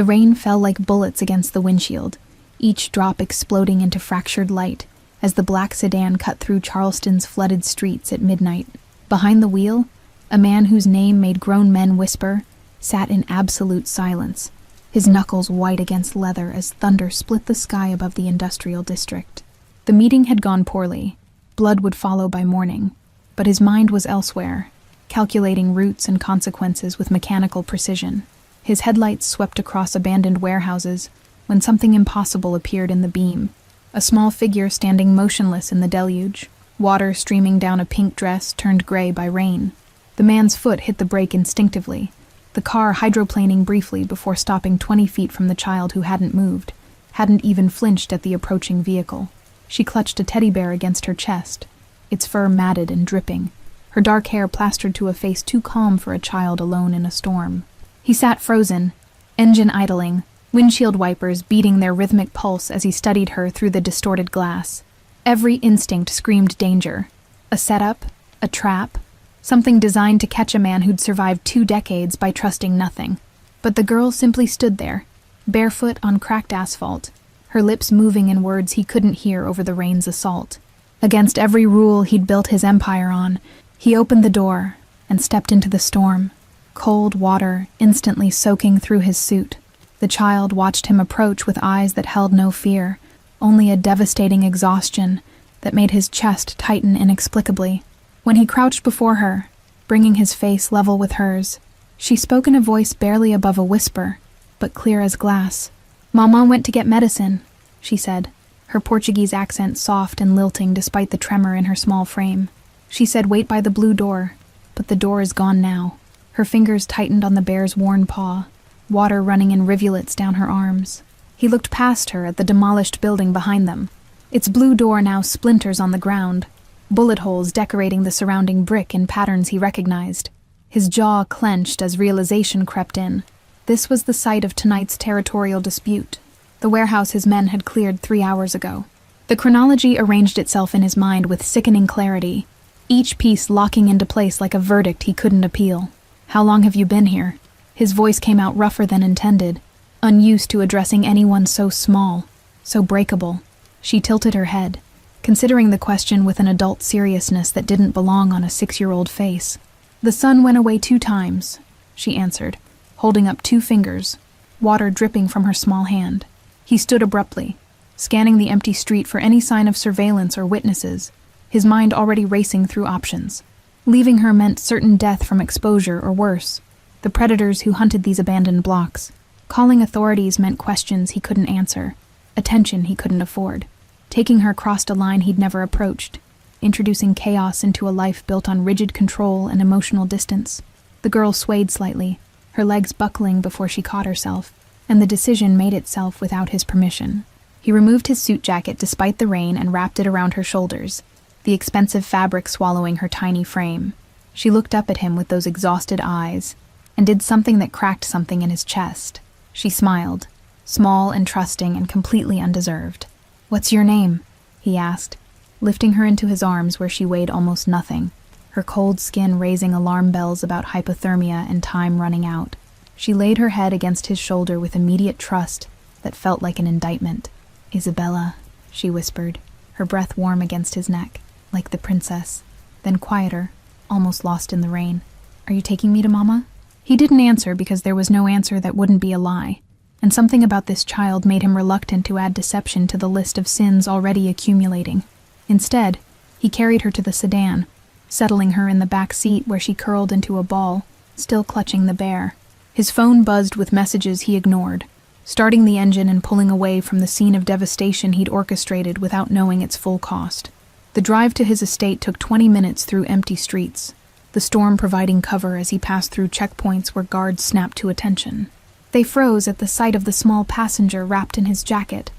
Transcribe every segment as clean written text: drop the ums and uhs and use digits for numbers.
The rain fell like bullets against the windshield, each drop exploding into fractured light as the black sedan cut through Charleston's flooded streets at midnight. Behind the wheel, a man whose name made grown men whisper sat in absolute silence, his knuckles white against leather as thunder split the sky above the industrial district. The meeting had gone poorly. Blood would follow by morning, but his mind was elsewhere, calculating routes and consequences with mechanical precision. His headlights swept across abandoned warehouses when something impossible appeared in the beam. A small figure standing motionless in the deluge, water streaming down a pink dress turned gray by rain. The man's foot hit the brake instinctively, the car hydroplaning briefly before stopping 20 feet from the child who hadn't moved, hadn't even flinched at the approaching vehicle. She clutched a teddy bear against her chest, its fur matted and dripping, her dark hair plastered to a face too calm for a child alone in a storm. He sat frozen, engine idling, windshield wipers beating their rhythmic pulse as he studied her through the distorted glass. Every instinct screamed danger. A setup, a trap, something designed to catch a man who'd survived 2 decades by trusting nothing. But the girl simply stood there, barefoot on cracked asphalt, her lips moving in words he couldn't hear over the rain's assault. Against every rule he'd built his empire on, he opened the door and stepped into the storm, cold water instantly soaking through his suit. The child watched him approach with eyes that held no fear, only a devastating exhaustion that made his chest tighten inexplicably. When he crouched before her, bringing his face level with hers, she spoke in a voice barely above a whisper, but clear as glass. "Mama went to get medicine," she said, her Portuguese accent soft and lilting despite the tremor in her small frame. She said wait by the blue door, but the door is gone now. Her fingers tightened on the bear's worn paw, water running in rivulets down her arms. He looked past her at the demolished building behind them, its blue door now splinters on the ground, bullet holes decorating the surrounding brick in patterns he recognized. His jaw clenched as realization crept in. This was the site of tonight's territorial dispute, the warehouse his men had cleared 3 hours ago. The chronology arranged itself in his mind with sickening clarity, each piece locking into place like a verdict he couldn't appeal. "How long have you been here?" His voice came out rougher than intended, unused to addressing anyone so small, so breakable. She tilted her head, considering the question with an adult seriousness that didn't belong on a 6-year-old face. "The sun went away 2 times, she answered, holding up 2 fingers, water dripping from her small hand. He stood abruptly, scanning the empty street for any sign of surveillance or witnesses, his mind already racing through options. Leaving her meant certain death from exposure or worse, the predators who hunted these abandoned blocks. Calling authorities meant questions he couldn't answer, attention he couldn't afford. Taking her crossed a line he'd never approached, introducing chaos into a life built on rigid control and emotional distance. The girl swayed slightly, her legs buckling before she caught herself, and the decision made itself without his permission. He removed his suit jacket despite the rain and wrapped it around her shoulders, the expensive fabric swallowing her tiny frame. She looked up at him with those exhausted eyes, and did something that cracked something in his chest. She smiled, small and trusting and completely undeserved. "What's your name?" he asked, lifting her into his arms where she weighed almost nothing, her cold skin raising alarm bells about hypothermia and time running out. She laid her head against his shoulder with immediate trust that felt like an indictment. "Isabella," she whispered, her breath warm against his neck, like the princess, then quieter, almost lost in the rain. "Are you taking me to Mama?" He didn't answer because there was no answer that wouldn't be a lie, and something about this child made him reluctant to add deception to the list of sins already accumulating. Instead, he carried her to the sedan, settling her in the back seat where she curled into a ball, still clutching the bear. His phone buzzed with messages he ignored, starting the engine and pulling away from the scene of devastation he'd orchestrated without knowing its full cost. The drive to his estate took 20 minutes through empty streets, the storm providing cover as he passed through checkpoints where guards snapped to attention. They froze at the sight of the small passenger wrapped in his jacket,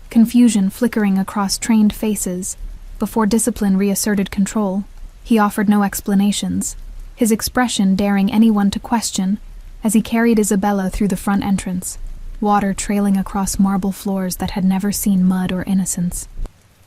confusion flickering across trained faces. Before discipline reasserted control, he offered no explanations, his expression daring anyone to question as he carried Isabella through the front entrance, water trailing across marble floors that had never seen mud or innocence.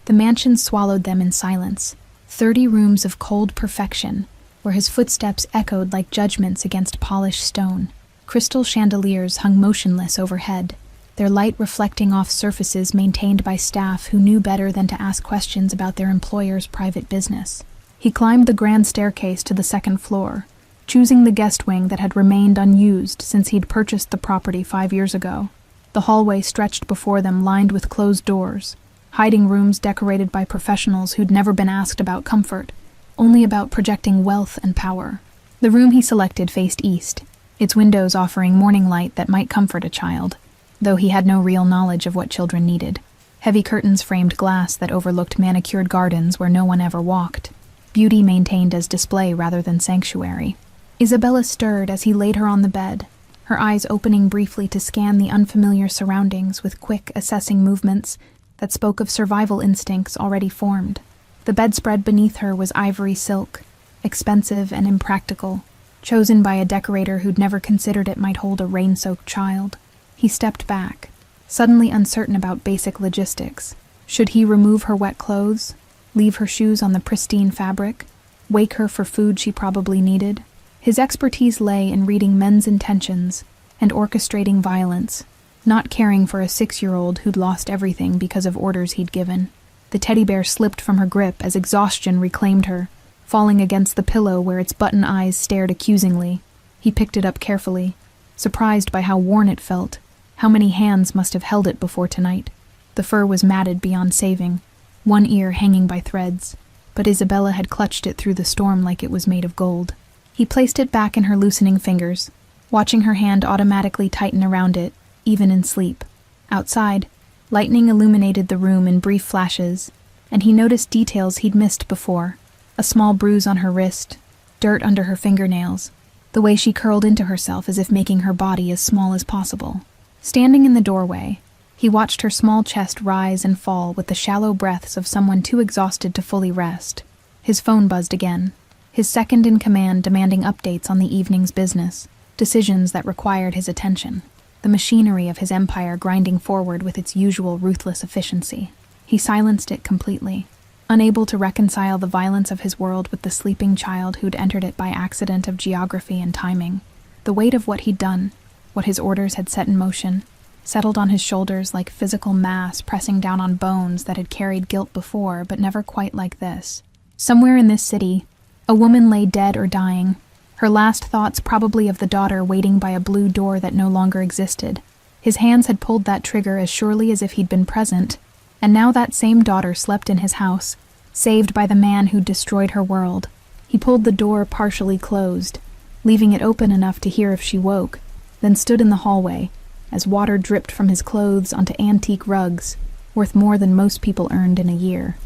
The mansion swallowed them in silence, 30 rooms of cold perfection, where his footsteps echoed like judgments against polished stone. Crystal chandeliers hung motionless overhead, their light reflecting off surfaces maintained by staff who knew better than to ask questions about their employer's private business. He climbed the grand staircase to the second floor, choosing the guest wing that had remained unused since he'd purchased the property 5 years ago. The hallway stretched before them, lined with closed doors, hiding rooms decorated by professionals who'd never been asked about comfort, only about projecting wealth and power. The room he selected faced east, its windows offering morning light that might comfort a child, though he had no real knowledge of what children needed. Heavy curtains framed glass that overlooked manicured gardens where no one ever walked, beauty maintained as display rather than sanctuary. Isabella stirred as he laid her on the bed, her eyes opening briefly to scan the unfamiliar surroundings with quick, assessing movements that spoke of survival instincts already formed. The bedspread beneath her was ivory silk, expensive and impractical, chosen by a decorator who'd never considered it might hold a rain-soaked child. He stepped back, suddenly uncertain about basic logistics. Should he remove her wet clothes, leave her shoes on the pristine fabric, wake her for food she probably needed? His expertise lay in reading men's intentions and orchestrating violence, not caring for a 6-year-old who'd lost everything because of orders he'd given. The teddy bear slipped from her grip as exhaustion reclaimed her, falling against the pillow where its button eyes stared accusingly. He picked it up carefully, surprised by how worn it felt, how many hands must have held it before tonight. The fur was matted beyond saving, one ear hanging by threads, but Isabella had clutched it through the storm like it was made of gold. He placed it back in her loosening fingers, watching her hand automatically tighten around it, even in sleep. Outside, lightning illuminated the room in brief flashes, and he noticed details he'd missed before. A small bruise on her wrist, dirt under her fingernails, the way she curled into herself as if making her body as small as possible. Standing in the doorway, he watched her small chest rise and fall with the shallow breaths of someone too exhausted to fully rest. His phone buzzed again, his second in command demanding updates on the evening's business, decisions that required his attention, the machinery of his empire grinding forward with its usual ruthless efficiency. He silenced it completely, unable to reconcile the violence of his world with the sleeping child who'd entered it by accident of geography and timing. The weight of what he'd done, what his orders had set in motion, settled on his shoulders like physical mass pressing down on bones that had carried guilt before, but never quite like this. Somewhere in this city, a woman lay dead or dying, her last thoughts probably of the daughter waiting by a blue door that no longer existed. His hands had pulled that trigger as surely as if he'd been present, and now that same daughter slept in his house, saved by the man who'd destroyed her world. He pulled the door partially closed, leaving it open enough to hear if she woke, then stood in the hallway, as water dripped from his clothes onto antique rugs, worth more than most people earned in a year.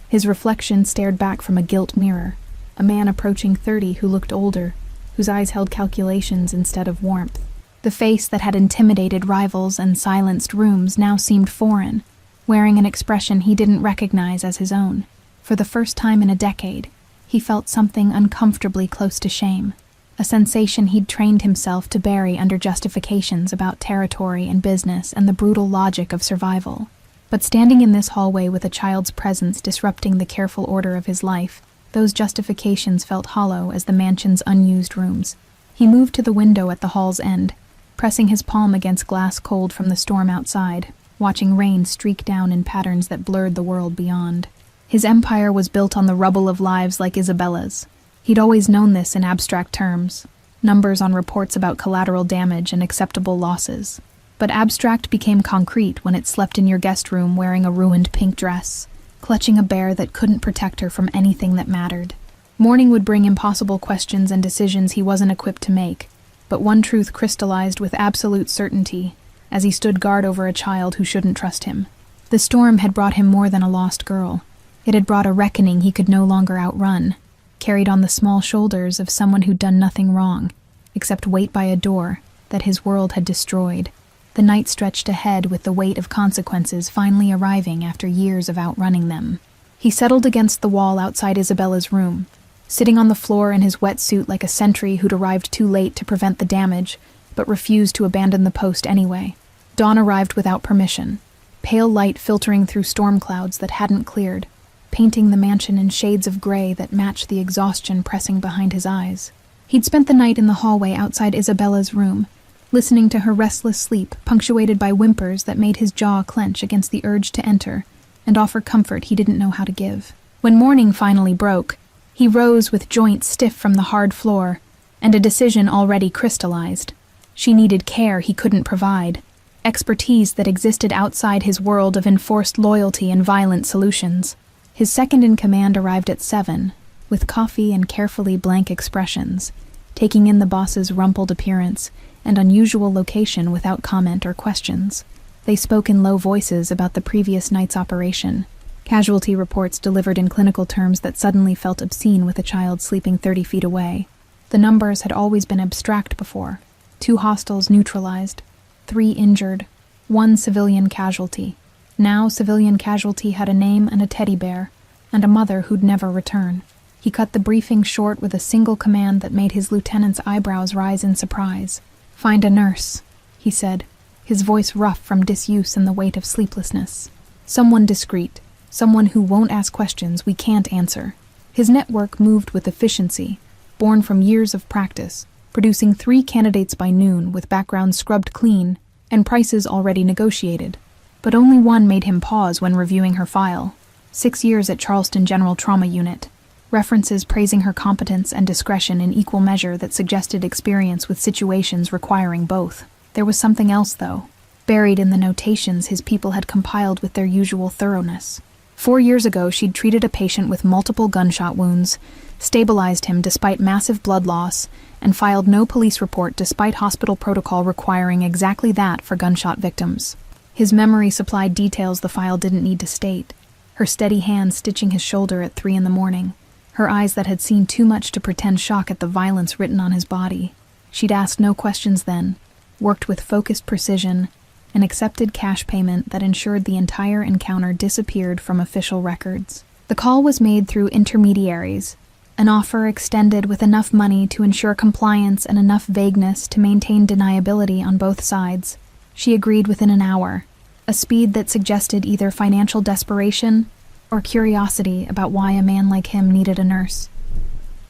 His reflection stared back from a gilt mirror, a man approaching 30 who looked older, whose eyes held calculations instead of warmth. The face that had intimidated rivals and silenced rooms now seemed foreign, wearing an expression he didn't recognize as his own. For the first time in a decade, he felt something uncomfortably close to shame, a sensation he'd trained himself to bury under justifications about territory and business and the brutal logic of survival. But standing in this hallway with a child's presence disrupting the careful order of his life, those justifications felt hollow as the mansion's unused rooms. He moved to the window at the hall's end, pressing his palm against glass cold from the storm outside, watching rain streak down in patterns that blurred the world beyond. His empire was built on the rubble of lives like Isabella's. He'd always known this in abstract terms, numbers on reports about collateral damage and acceptable losses. But abstract became concrete when it slept in your guest room wearing a ruined pink dress, clutching a bear that couldn't protect her from anything that mattered. Morning would bring impossible questions and decisions he wasn't equipped to make, but one truth crystallized with absolute certainty as he stood guard over a child who shouldn't trust him. The storm had brought him more than a lost girl. It had brought a reckoning he could no longer outrun, carried on the small shoulders of someone who'd done nothing wrong, except wait by a door that his world had destroyed. The night stretched ahead with the weight of consequences finally arriving after years of outrunning them. He settled against the wall outside Isabella's room, sitting on the floor in his wetsuit like a sentry who'd arrived too late to prevent the damage, but refused to abandon the post anyway. Dawn arrived without permission, pale light filtering through storm clouds that hadn't cleared, painting the mansion in shades of gray that matched the exhaustion pressing behind his eyes. He'd spent the night in the hallway outside Isabella's room, listening to her restless sleep punctuated by whimpers that made his jaw clench against the urge to enter and offer comfort he didn't know how to give. When morning finally broke, he rose with joints stiff from the hard floor and a decision already crystallized. She needed care he couldn't provide, expertise that existed outside his world of enforced loyalty and violent solutions. His second-in-command arrived at 7, with coffee and carefully blank expressions, taking in the boss's rumpled appearance and unusual location without comment or questions. They spoke in low voices about the previous night's operation, casualty reports delivered in clinical terms that suddenly felt obscene with a child sleeping 30 feet away. The numbers had always been abstract before. 2 hostiles neutralized, 3 injured, 1 civilian casualty. Now civilian casualty had a name and a teddy bear, and a mother who'd never return. He cut the briefing short with a single command that made his lieutenant's eyebrows rise in surprise. "Find a nurse," he said, his voice rough from disuse and the weight of sleeplessness. "Someone discreet, someone who won't ask questions we can't answer." His network moved with efficiency, born from years of practice, producing 3 candidates by noon with backgrounds scrubbed clean and prices already negotiated. But only one made him pause when reviewing her file. 6 years at Charleston General Trauma Unit. References praising her competence and discretion in equal measure that suggested experience with situations requiring both. There was something else, though, buried in the notations his people had compiled with their usual thoroughness. 4 years ago, she'd treated a patient with multiple gunshot wounds, stabilized him despite massive blood loss, and filed no police report despite hospital protocol requiring exactly that for gunshot victims. His memory supplied details the file didn't need to state. Her steady hand stitching his shoulder at 3 a.m, her eyes that had seen too much to pretend shock at the violence written on his body. She'd asked no questions then, worked with focused precision, and accepted cash payment that ensured the entire encounter disappeared from official records. The call was made through intermediaries, an offer extended with enough money to ensure compliance and enough vagueness to maintain deniability on both sides. She agreed within an hour, a speed that suggested either financial desperation or curiosity about why a man like him needed a nurse.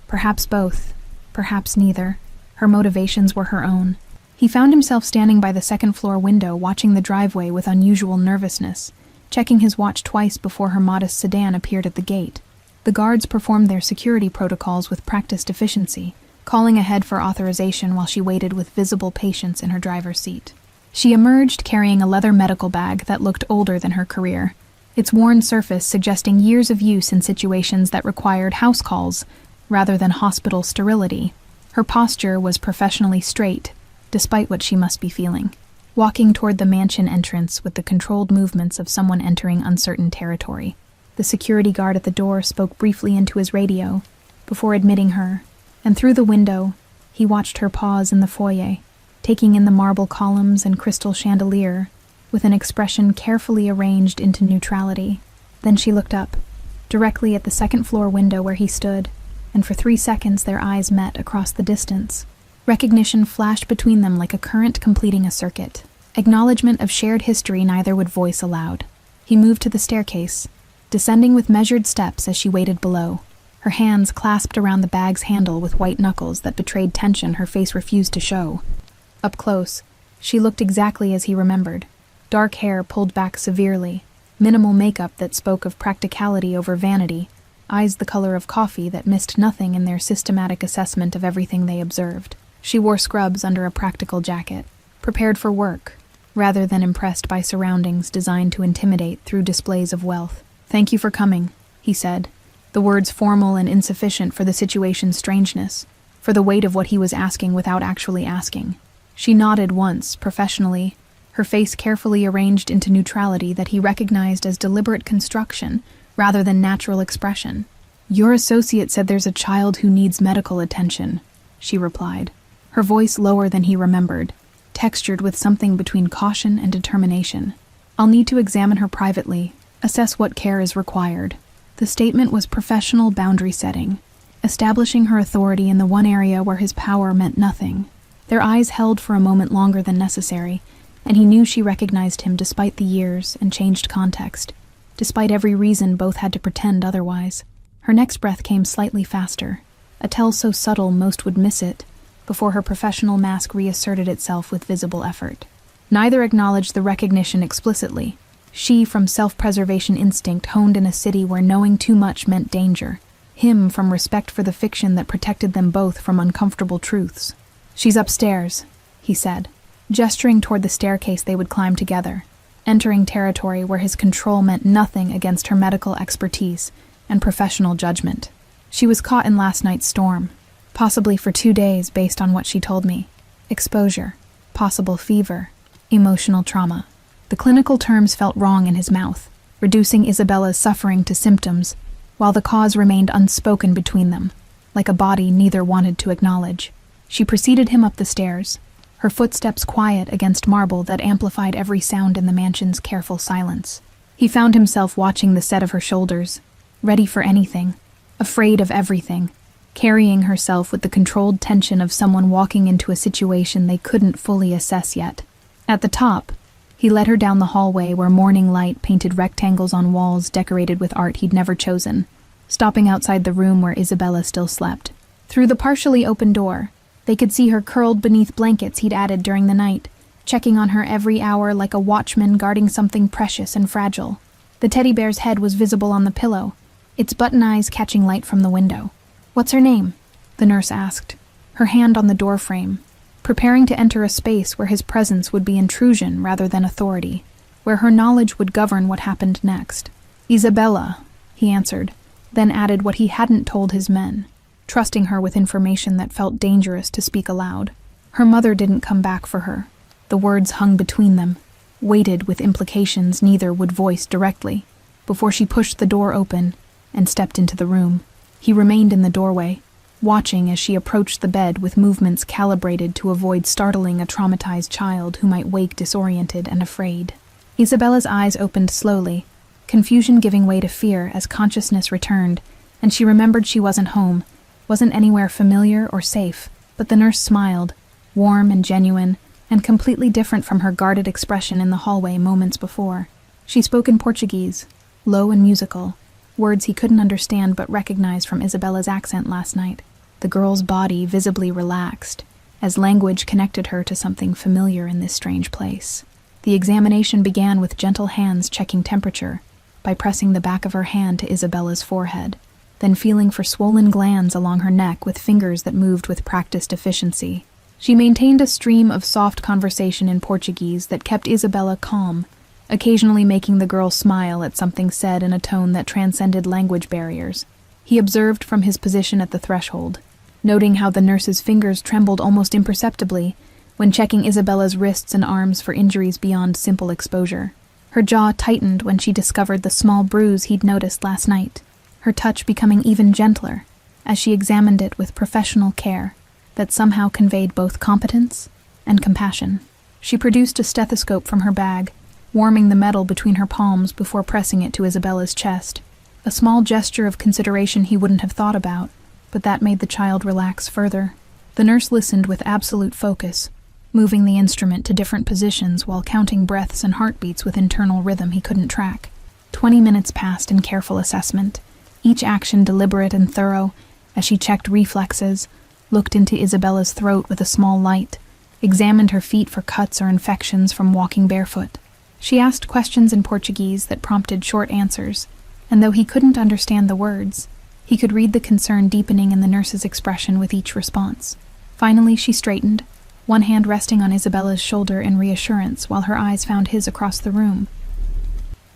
Perhaps both, perhaps neither. Her motivations were her own. He found himself standing by the second-floor window watching the driveway with unusual nervousness, checking his watch twice before her modest sedan appeared at the gate. The guards performed their security protocols with practiced efficiency, calling ahead for authorization while she waited with visible patience in her driver's seat. She emerged carrying a leather medical bag that looked older than her career, its worn surface suggesting years of use in situations that required house calls rather than hospital sterility. Her posture was professionally straight, despite what she must be feeling, walking toward the mansion entrance with the controlled movements of someone entering uncertain territory. The security guard at the door spoke briefly into his radio before admitting her, and through the window, he watched her pause in the foyer, taking in the marble columns and crystal chandelier with an expression carefully arranged into neutrality. Then she looked up, directly at the second-floor window where he stood, and for 3 seconds their eyes met across the distance. Recognition flashed between them like a current completing a circuit. Acknowledgement of shared history neither would voice aloud. He moved to the staircase, descending with measured steps as she waited below, her hands clasped around the bag's handle with white knuckles that betrayed tension her face refused to show. Up close, she looked exactly as he remembered. Dark hair pulled back severely, minimal makeup that spoke of practicality over vanity, eyes the color of coffee that missed nothing in their systematic assessment of everything they observed. She wore scrubs under a practical jacket, prepared for work, rather than impressed by surroundings designed to intimidate through displays of wealth. "Thank you for coming," he said, the words formal and insufficient for the situation's strangeness, for the weight of what he was asking without actually asking. She nodded once, professionally, her face carefully arranged into neutrality that he recognized as deliberate construction rather than natural expression. "Your associate said there's a child who needs medical attention," she replied, her voice lower than he remembered, textured with something between caution and determination. "I'll need to examine her privately, assess what care is required." The statement was professional boundary setting, establishing her authority in the one area where his power meant nothing. Their eyes held for a moment longer than necessary, and he knew she recognized him despite the years and changed context, despite every reason both had to pretend otherwise. Her next breath came slightly faster, a tell so subtle most would miss it, before her professional mask reasserted itself with visible effort. Neither acknowledged the recognition explicitly. She from self-preservation instinct honed in a city where knowing too much meant danger. Him from respect for the fiction that protected them both from uncomfortable truths. "She's upstairs," he said, gesturing toward the staircase they would climb together, entering territory where his control meant nothing against her medical expertise and professional judgment. "She was caught in last night's storm, possibly for 2 days based on what she told me. Exposure, possible fever, emotional trauma." The clinical terms felt wrong in his mouth, reducing Isabella's suffering to symptoms, while the cause remained unspoken between them, like a body neither wanted to acknowledge. She preceded him up the stairs, her footsteps quiet against marble that amplified every sound in the mansion's careful silence. He found himself watching the set of her shoulders, ready for anything, afraid of everything, carrying herself with the controlled tension of someone walking into a situation they couldn't fully assess yet. At the top, he led her down the hallway where morning light painted rectangles on walls decorated with art he'd never chosen, stopping outside the room where Isabella still slept. Through the partially open door, they could see her curled beneath blankets he'd added during the night, checking on her every hour like a watchman guarding something precious and fragile. The teddy bear's head was visible on the pillow, its button eyes catching light from the window. "What's her name?" the nurse asked, her hand on the doorframe, preparing to enter a space where his presence would be intrusion rather than authority, where her knowledge would govern what happened next. "Isabella," he answered, then added what he hadn't told his men, trusting her with information that felt dangerous to speak aloud. Her mother didn't come back for her. The words hung between them, weighted with implications neither would voice directly, before she pushed the door open and stepped into the room. He remained in the doorway, watching as she approached the bed with movements calibrated to avoid startling a traumatized child who might wake disoriented and afraid. Isabella's eyes opened slowly, confusion giving way to fear as consciousness returned, and she remembered she wasn't home, wasn't anywhere familiar or safe. But the nurse smiled, warm and genuine, and completely different from her guarded expression in the hallway moments before. She spoke in Portuguese, low and musical, words he couldn't understand but recognized from Isabella's accent last night. The girl's body visibly relaxed, as language connected her to something familiar in this strange place. The examination began with gentle hands checking temperature, by pressing the back of her hand to Isabella's forehead, then feeling for swollen glands along her neck with fingers that moved with practiced efficiency. She maintained a stream of soft conversation in Portuguese that kept Isabella calm, occasionally making the girl smile at something said in a tone that transcended language barriers. He observed from his position at the threshold, noting how the nurse's fingers trembled almost imperceptibly when checking Isabella's wrists and arms for injuries beyond simple exposure. Her jaw tightened when she discovered the small bruise he'd noticed last night, her touch becoming even gentler as she examined it with professional care that somehow conveyed both competence and compassion. She produced a stethoscope from her bag, warming the metal between her palms before pressing it to Isabella's chest, a small gesture of consideration he wouldn't have thought about, but that made the child relax further. The nurse listened with absolute focus, moving the instrument to different positions while counting breaths and heartbeats with internal rhythm he couldn't track. 20 minutes passed in careful assessment, each action deliberate and thorough, as she checked reflexes, looked into Isabella's throat with a small light, examined her feet for cuts or infections from walking barefoot. She asked questions in Portuguese that prompted short answers, and though he couldn't understand the words, he could read the concern deepening in the nurse's expression with each response. Finally, she straightened, one hand resting on Isabella's shoulder in reassurance while her eyes found his across the room.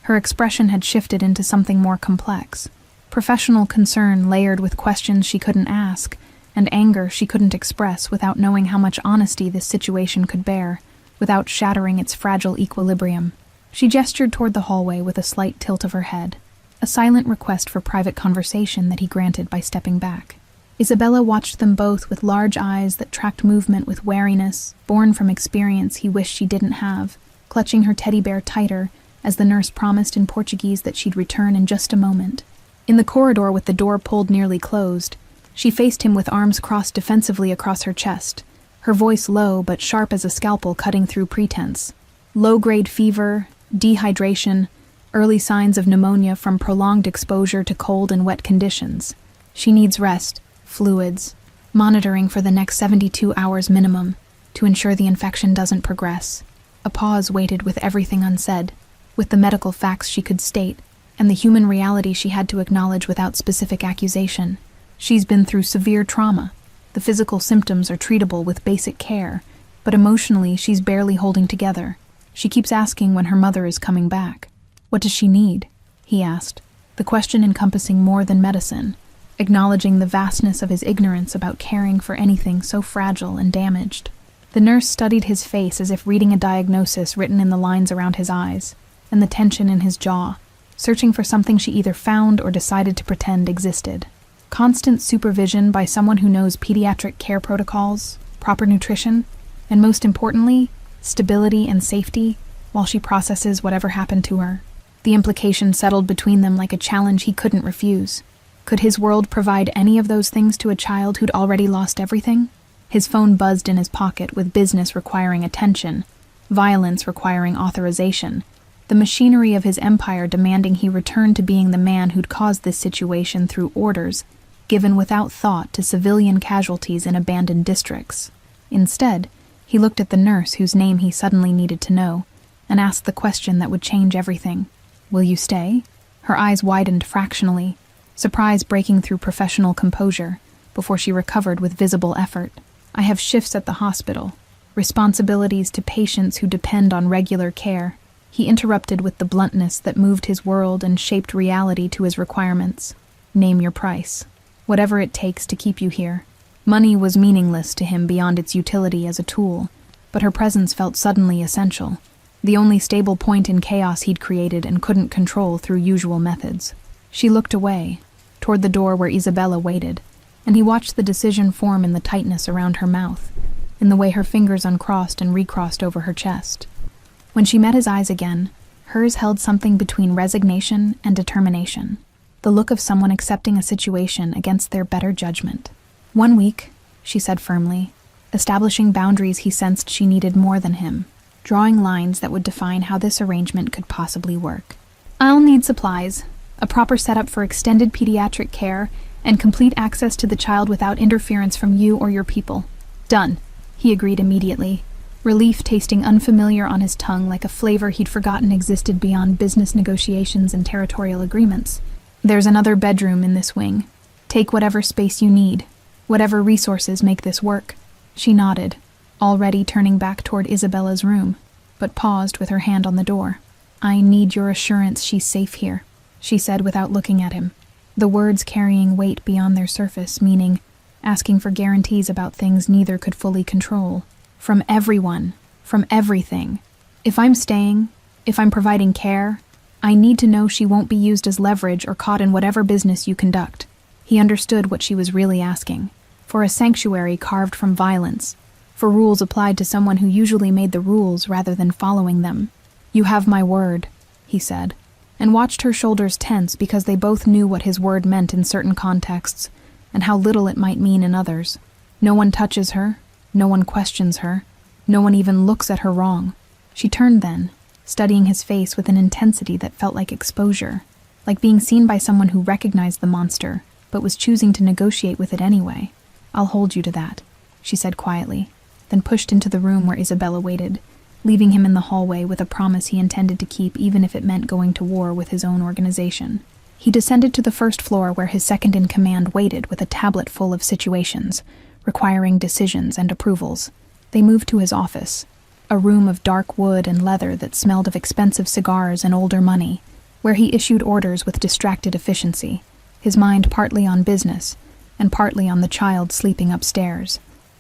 Her expression had shifted into something more complex, professional concern layered with questions she couldn't ask, and anger she couldn't express without knowing how much honesty this situation could bear, without shattering its fragile equilibrium. She gestured toward the hallway with a slight tilt of her head, a silent request for private conversation that he granted by stepping back. Isabella watched them both with large eyes that tracked movement with wariness, born from experience he wished she didn't have, clutching her teddy bear tighter as the nurse promised in Portuguese that she'd return in just a moment. In the corridor with the door pulled nearly closed, she faced him with arms crossed defensively across her chest, her voice low but sharp as a scalpel cutting through pretense. Low-grade fever, dehydration, early signs of pneumonia from prolonged exposure to cold and wet conditions. She needs rest, fluids, monitoring for the next 72 hours minimum to ensure the infection doesn't progress. A pause waited with everything unsaid, with the medical facts she could state, and the human reality she had to acknowledge without specific accusation. She's been through severe trauma. The physical symptoms are treatable with basic care, but emotionally she's barely holding together. She keeps asking when her mother is coming back. What does she need? He asked, the question encompassing more than medicine, acknowledging the vastness of his ignorance about caring for anything so fragile and damaged. The nurse studied his face as if reading a diagnosis written in the lines around his eyes, and the tension in his jaw, searching for something she either found or decided to pretend existed. Constant supervision by someone who knows pediatric care protocols, proper nutrition, and most importantly, stability and safety while she processes whatever happened to her. The implication settled between them like a challenge he couldn't refuse. Could his world provide any of those things to a child who'd already lost everything? His phone buzzed in his pocket with business requiring attention, violence requiring authorization, the machinery of his empire demanding he return to being the man who'd caused this situation through orders given without thought to civilian casualties in abandoned districts. Instead, he looked at the nurse whose name he suddenly needed to know, and asked the question that would change everything. Will you stay? Her eyes widened fractionally, surprise breaking through professional composure, before she recovered with visible effort. I have shifts at the hospital, responsibilities to patients who depend on regular care. He interrupted with the bluntness that moved his world and shaped reality to his requirements. Name your price. Whatever it takes to keep you here. Money was meaningless to him beyond its utility as a tool, but her presence felt suddenly essential, the only stable point in chaos he'd created and couldn't control through usual methods. She looked away, toward the door where Isabella waited, and he watched the decision form in the tightness around her mouth, in the way her fingers uncrossed and recrossed over her chest. When she met his eyes again, hers held something between resignation and determination, the look of someone accepting a situation against their better judgment. 1 week, she said firmly, establishing boundaries he sensed she needed more than him, drawing lines that would define how this arrangement could possibly work. I'll need supplies, a proper setup for extended pediatric care, and complete access to the child without interference from you or your people. Done, he agreed immediately, relief tasting unfamiliar on his tongue like a flavor he'd forgotten existed beyond business negotiations and territorial agreements. There's another bedroom in this wing. Take whatever space you need, whatever resources make this work. She nodded, already turning back toward Isabella's room, but paused with her hand on the door. I need your assurance she's safe here, she said without looking at him, the words carrying weight beyond their surface, meaning asking for guarantees about things neither could fully control. From everyone, from everything. If I'm staying, if I'm providing care, I need to know she won't be used as leverage or caught in whatever business you conduct. He understood what she was really asking. For a sanctuary carved from violence. For rules applied to someone who usually made the rules rather than following them. You have my word, he said, and watched her shoulders tense because they both knew what his word meant in certain contexts, and how little it might mean in others. No one touches her, no one questions her, no one even looks at her wrong. She turned then, studying his face with an intensity that felt like exposure, like being seen by someone who recognized the monster, but was choosing to negotiate with it anyway. I'll hold you to that, she said quietly, then pushed into the room where Isabella waited, leaving him in the hallway with a promise he intended to keep even if it meant going to war with his own organization. He descended to the first floor where his second-in-command waited with a tablet full of situations, requiring decisions and approvals. They moved to his office, a room of dark wood and leather that smelled of expensive cigars and older money, where he issued orders with distracted efficiency, his mind partly on business, and partly on the child sleeping upstairs.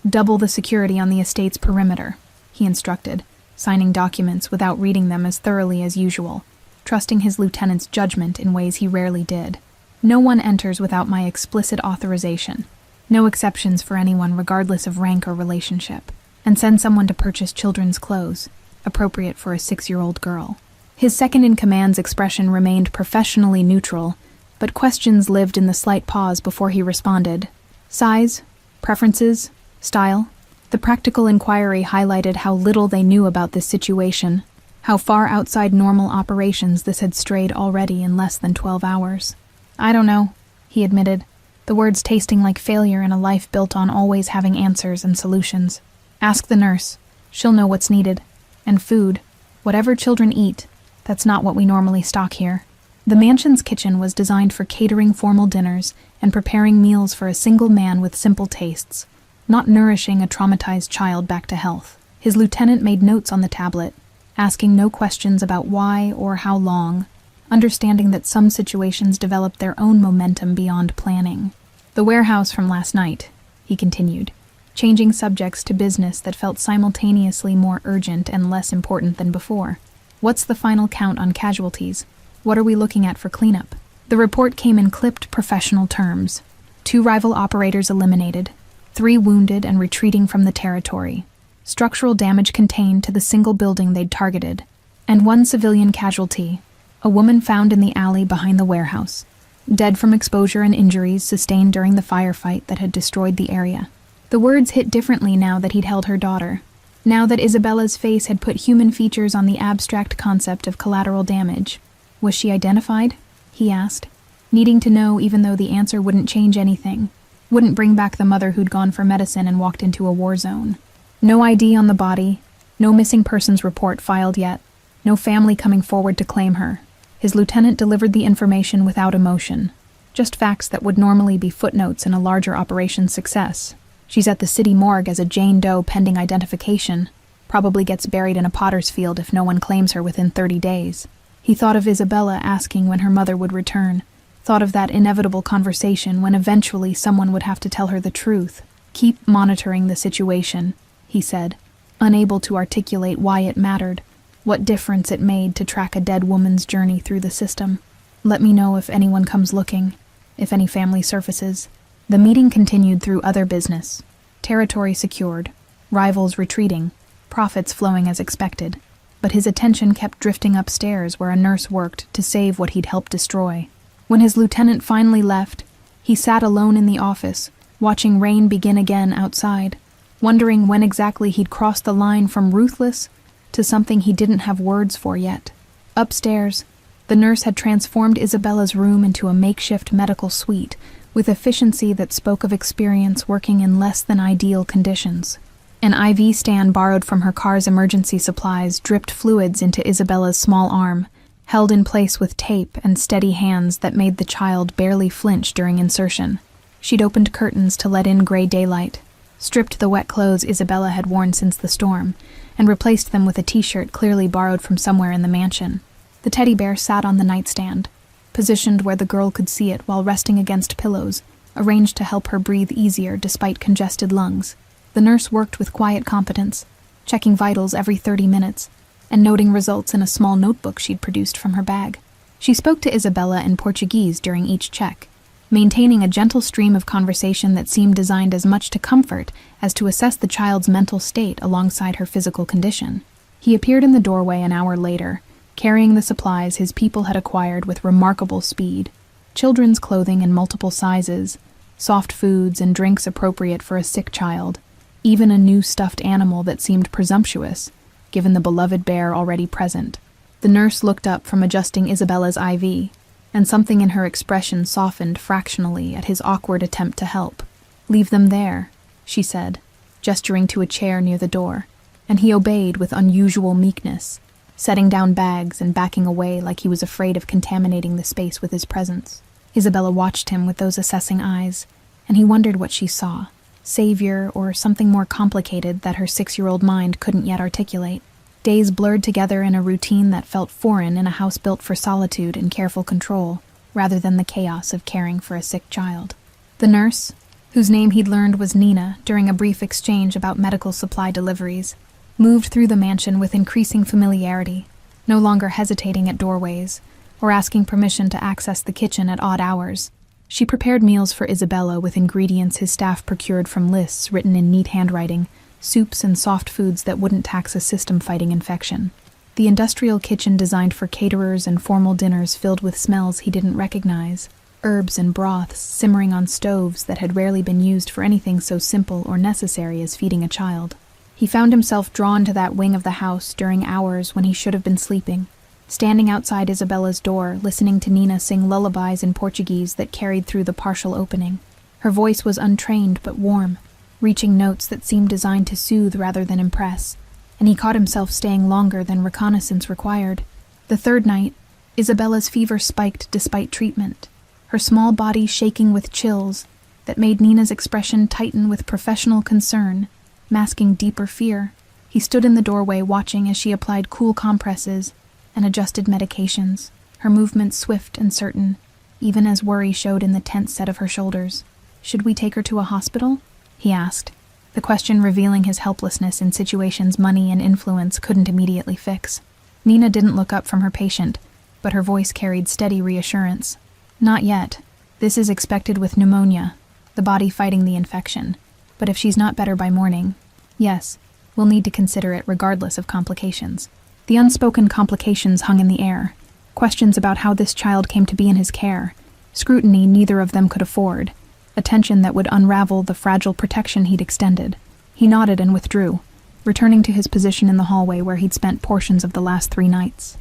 Double the security on the estate's perimeter, he instructed, signing documents without reading them as thoroughly as usual, trusting his lieutenant's judgment in ways he rarely did. No one enters without my explicit authorization. No exceptions for anyone regardless of rank or relationship. And send someone to purchase children's clothes, appropriate for a 6-year-old girl. His second-in-command's expression remained professionally neutral, but questions lived in the slight pause before he responded. Size? Preferences? Style? The practical inquiry highlighted how little they knew about this situation, how far outside normal operations this had strayed already in less than 12 hours. I don't know, he admitted, the words tasting like failure in a life built on always having answers and solutions. Ask the nurse. She'll know what's needed. And food. Whatever children eat, that's not what we normally stock here. The mansion's kitchen was designed for catering formal dinners and preparing meals for a single man with simple tastes, not nourishing a traumatized child back to health. His lieutenant made notes on the tablet, asking no questions about why or how long, understanding that some situations develop their own momentum beyond planning. The warehouse from last night, he continued, changing subjects to business that felt simultaneously more urgent and less important than before. What's the final count on casualties? What are we looking at for cleanup? The report came in clipped professional terms. 2 rival operators eliminated, 3 wounded and retreating from the territory, structural damage contained to the single building they'd targeted, and 1 civilian casualty, a woman found in the alley behind the warehouse, dead from exposure and injuries sustained during the firefight that had destroyed the area. The words hit differently now that he'd held her daughter, now that Isabella's face had put human features on the abstract concept of collateral damage. Was she identified? He asked, needing to know even though the answer wouldn't change anything, wouldn't bring back the mother who'd gone for medicine and walked into a war zone. No ID on the body, no missing persons report filed yet, no family coming forward to claim her. His lieutenant delivered the information without emotion, just facts that would normally be footnotes in a larger operation's success. She's at the city morgue as a Jane Doe pending identification, probably gets buried in a potter's field if no one claims her within 30 days. He thought of Isabella asking when her mother would return, thought of that inevitable conversation when eventually someone would have to tell her the truth. Keep monitoring the situation, he said, unable to articulate why it mattered, what difference it made to track a dead woman's journey through the system. Let me know if anyone comes looking, if any family surfaces. The meeting continued through other business. Territory secured, rivals retreating, profits flowing as expected. But his attention kept drifting upstairs where a nurse worked to save what he'd helped destroy. When his lieutenant finally left, he sat alone in the office, watching rain begin again outside, wondering when exactly he'd crossed the line from ruthless to something he didn't have words for yet. Upstairs, the nurse had transformed Isabella's room into a makeshift medical suite, with efficiency that spoke of experience working in less than ideal conditions. An IV stand borrowed from her car's emergency supplies dripped fluids into Isabella's small arm, held in place with tape and steady hands that made the child barely flinch during insertion. She'd opened curtains to let in gray daylight, stripped the wet clothes Isabella had worn since the storm, and replaced them with a t-shirt clearly borrowed from somewhere in the mansion. The teddy bear sat on the nightstand, positioned where the girl could see it while resting against pillows, arranged to help her breathe easier despite congested lungs. The nurse worked with quiet competence, checking vitals every 30 minutes, and noting results in a small notebook she'd produced from her bag. She spoke to Isabella in Portuguese during each check, maintaining a gentle stream of conversation that seemed designed as much to comfort as to assess the child's mental state alongside her physical condition. He appeared in the doorway an hour later, carrying the supplies his people had acquired with remarkable speed. Children's clothing in multiple sizes, soft foods and drinks appropriate for a sick child, even a new stuffed animal that seemed presumptuous, given the beloved bear already present. The nurse looked up from adjusting Isabella's IV, and something in her expression softened fractionally at his awkward attempt to help. "Leave them there," she said, gesturing to a chair near the door, and he obeyed with unusual meekness, setting down bags and backing away like he was afraid of contaminating the space with his presence. Isabella watched him with those assessing eyes, and he wondered what she saw, savior or something more complicated that her 6-year-old mind couldn't yet articulate. Days blurred together in a routine that felt foreign in a house built for solitude and careful control, rather than the chaos of caring for a sick child. The nurse, whose name he'd learned was Nina during a brief exchange about medical supply deliveries, moved through the mansion with increasing familiarity, no longer hesitating at doorways or asking permission to access the kitchen at odd hours. She prepared meals for Isabella with ingredients his staff procured from lists written in neat handwriting, soups and soft foods that wouldn't tax a system fighting infection. The industrial kitchen designed for caterers and formal dinners filled with smells he didn't recognize, herbs and broths simmering on stoves that had rarely been used for anything so simple or necessary as feeding a child. He found himself drawn to that wing of the house during hours when he should have been sleeping, standing outside Isabella's door, listening to Nina sing lullabies in Portuguese that carried through the partial opening. Her voice was untrained but warm, reaching notes that seemed designed to soothe rather than impress, and he caught himself staying longer than reconnaissance required. The third night, Isabella's fever spiked despite treatment, her small body shaking with chills that made Nina's expression tighten with professional concern, masking deeper fear. He stood in the doorway watching as she applied cool compresses and adjusted medications, her movements swift and certain, even as worry showed in the tense set of her shoulders. "Should we take her to a hospital?" he asked, the question revealing his helplessness in situations money and influence couldn't immediately fix. Nina didn't look up from her patient, but her voice carried steady reassurance. "Not yet. This is expected with pneumonia, the body fighting the infection. But if she's not better by morning, yes, we'll need to consider it regardless of complications." The unspoken complications hung in the air. Questions about how this child came to be in his care, scrutiny neither of them could afford, attention that would unravel the fragile protection he'd extended. He nodded and withdrew, returning to his position in the hallway where he'd spent portions of the last 3 nights.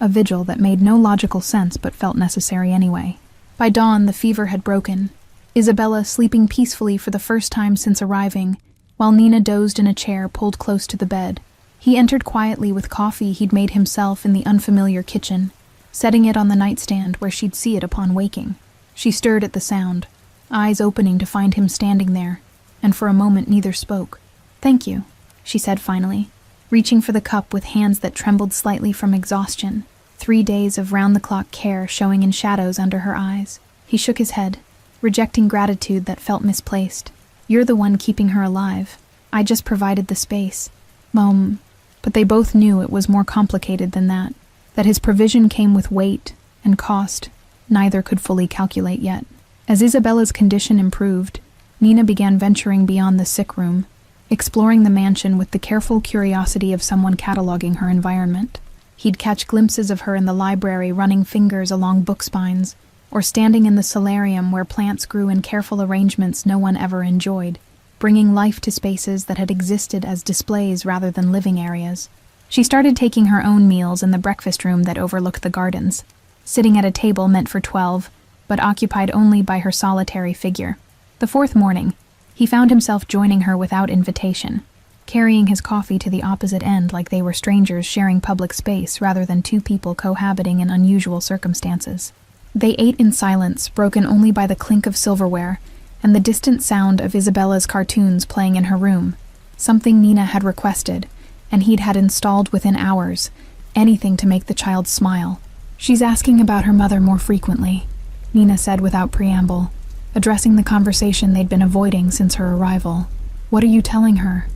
A vigil that made no logical sense but felt necessary anyway. By dawn, the fever had broken, Isabella sleeping peacefully for the first time since arriving, while Nina dozed in a chair pulled close to the bed. He entered quietly with coffee he'd made himself in the unfamiliar kitchen, setting it on the nightstand where she'd see it upon waking. She stirred at the sound, eyes opening to find him standing there, and for a moment neither spoke. "Thank you," she said finally, reaching for the cup with hands that trembled slightly from exhaustion, 3 days of round-the-clock care showing in shadows under her eyes. He shook his head, rejecting gratitude that felt misplaced. "You're the one keeping her alive. I just provided the space." But they both knew it was more complicated than that his provision came with weight and cost neither could fully calculate yet. As Isabella's condition improved, Nina began venturing beyond the sick room, exploring the mansion with the careful curiosity of someone cataloging her environment. He'd catch glimpses of her in the library running fingers along book spines, or standing in the solarium where plants grew in careful arrangements no one ever enjoyed, bringing life to spaces that had existed as displays rather than living areas. She started taking her own meals in the breakfast room that overlooked the gardens, sitting at a table meant for 12, but occupied only by her solitary figure. The 4th morning, he found himself joining her without invitation, carrying his coffee to the opposite end like they were strangers sharing public space rather than 2 people cohabiting in unusual circumstances. They ate in silence, broken only by the clink of silverware and the distant sound of Isabella's cartoons playing in her room, something Nina had requested, and he'd had installed within hours, anything to make the child smile. "She's asking about her mother more frequently," Nina said without preamble, addressing the conversation they'd been avoiding since her arrival. "What are you telling her?"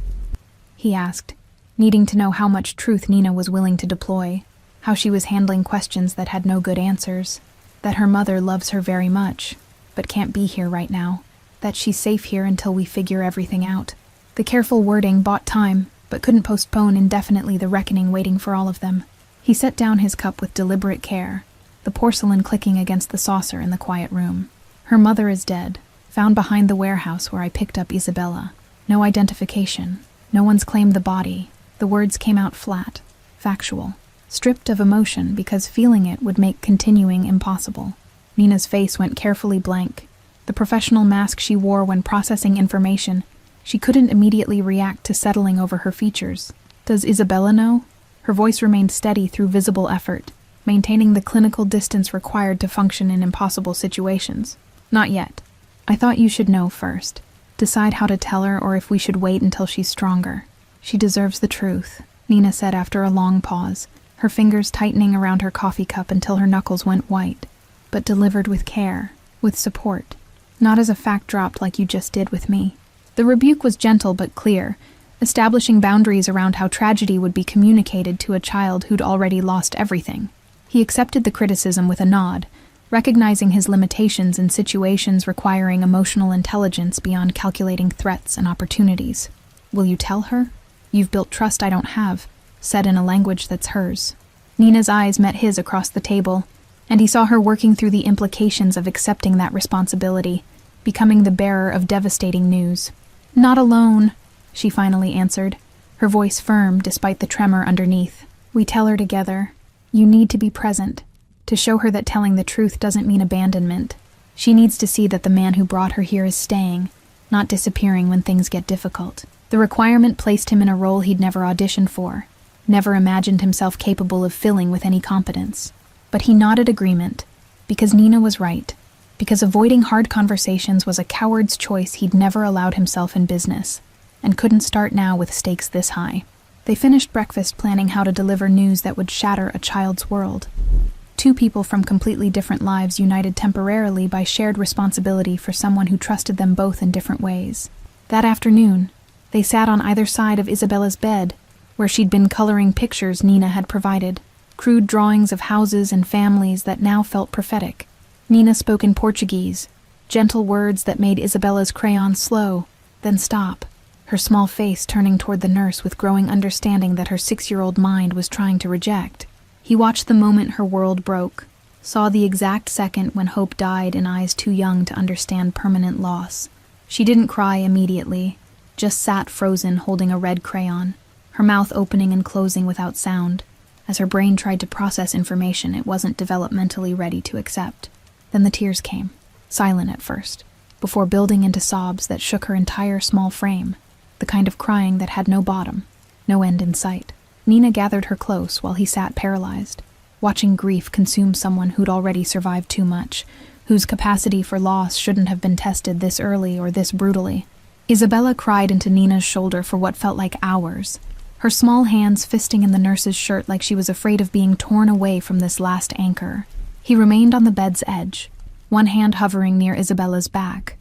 he asked, needing to know how much truth Nina was willing to deploy, how she was handling questions that had no good answers, that her mother loves her very much, but can't be here right now, that she's safe here until we figure everything out. The careful wording bought time, but couldn't postpone indefinitely the reckoning waiting for all of them. He set down his cup with deliberate care, the porcelain clicking against the saucer in the quiet room. "Her mother is dead, found behind the warehouse where I picked up Isabella. No identification. No one's claimed the body." The words came out flat, factual, stripped of emotion because feeling it would make continuing impossible. Nina's face went carefully blank, the professional mask she wore when processing information. She couldn't immediately react to settling over her features. "Does Isabella know?" Her voice remained steady through visible effort, maintaining the clinical distance required to function in impossible situations. "Not yet. I thought you should know first. Decide how to tell her or if we should wait until she's stronger." "She deserves the truth," Nina said after a long pause, her fingers tightening around her coffee cup until her knuckles went white, "but delivered with care, with support, not as a fact dropped like you just did with me." The rebuke was gentle but clear, establishing boundaries around how tragedy would be communicated to a child who'd already lost everything. He accepted the criticism with a nod, recognizing his limitations in situations requiring emotional intelligence beyond calculating threats and opportunities. "Will you tell her? You've built trust I don't have," said in a language that's hers. Nina's eyes met his across the table, and he saw her working through the implications of accepting that responsibility, becoming the bearer of devastating news. "Not alone," she finally answered, her voice firm despite the tremor underneath. "We tell her together. You need to be present, to show her that telling the truth doesn't mean abandonment." She needs to see that the man who brought her here is staying, not disappearing when things get difficult. The requirement placed him in a role he'd never auditioned for, never imagined himself capable of filling with any competence. But he nodded agreement, because Nina was right, because avoiding hard conversations was a coward's choice he'd never allowed himself in business, and couldn't start now with stakes this high. They finished breakfast planning how to deliver news that would shatter a child's world. Two people from completely different lives united temporarily by shared responsibility for someone who trusted them both in different ways. That afternoon, they sat on either side of Isabella's bed, where she'd been coloring pictures Nina had provided, crude drawings of houses and families that now felt prophetic. Nina spoke in Portuguese, gentle words that made Isabella's crayon slow, then stop, her small face turning toward the nurse with growing understanding that her 6-year-old mind was trying to reject. He watched the moment her world broke, saw the exact second when hope died in eyes too young to understand permanent loss. She didn't cry immediately, just sat frozen holding a red crayon, her mouth opening and closing without sound, as her brain tried to process information it wasn't developmentally ready to accept. Then the tears came, silent at first, before building into sobs that shook her entire small frame, the kind of crying that had no bottom, no end in sight. Nina gathered her close while he sat paralyzed, watching grief consume someone who'd already survived too much, whose capacity for loss shouldn't have been tested this early or this brutally. Isabella cried into Nina's shoulder for what felt like hours, her small hands fisting in the nurse's shirt like she was afraid of being torn away from this last anchor. He remained on the bed's edge, one hand hovering near Isabella's back,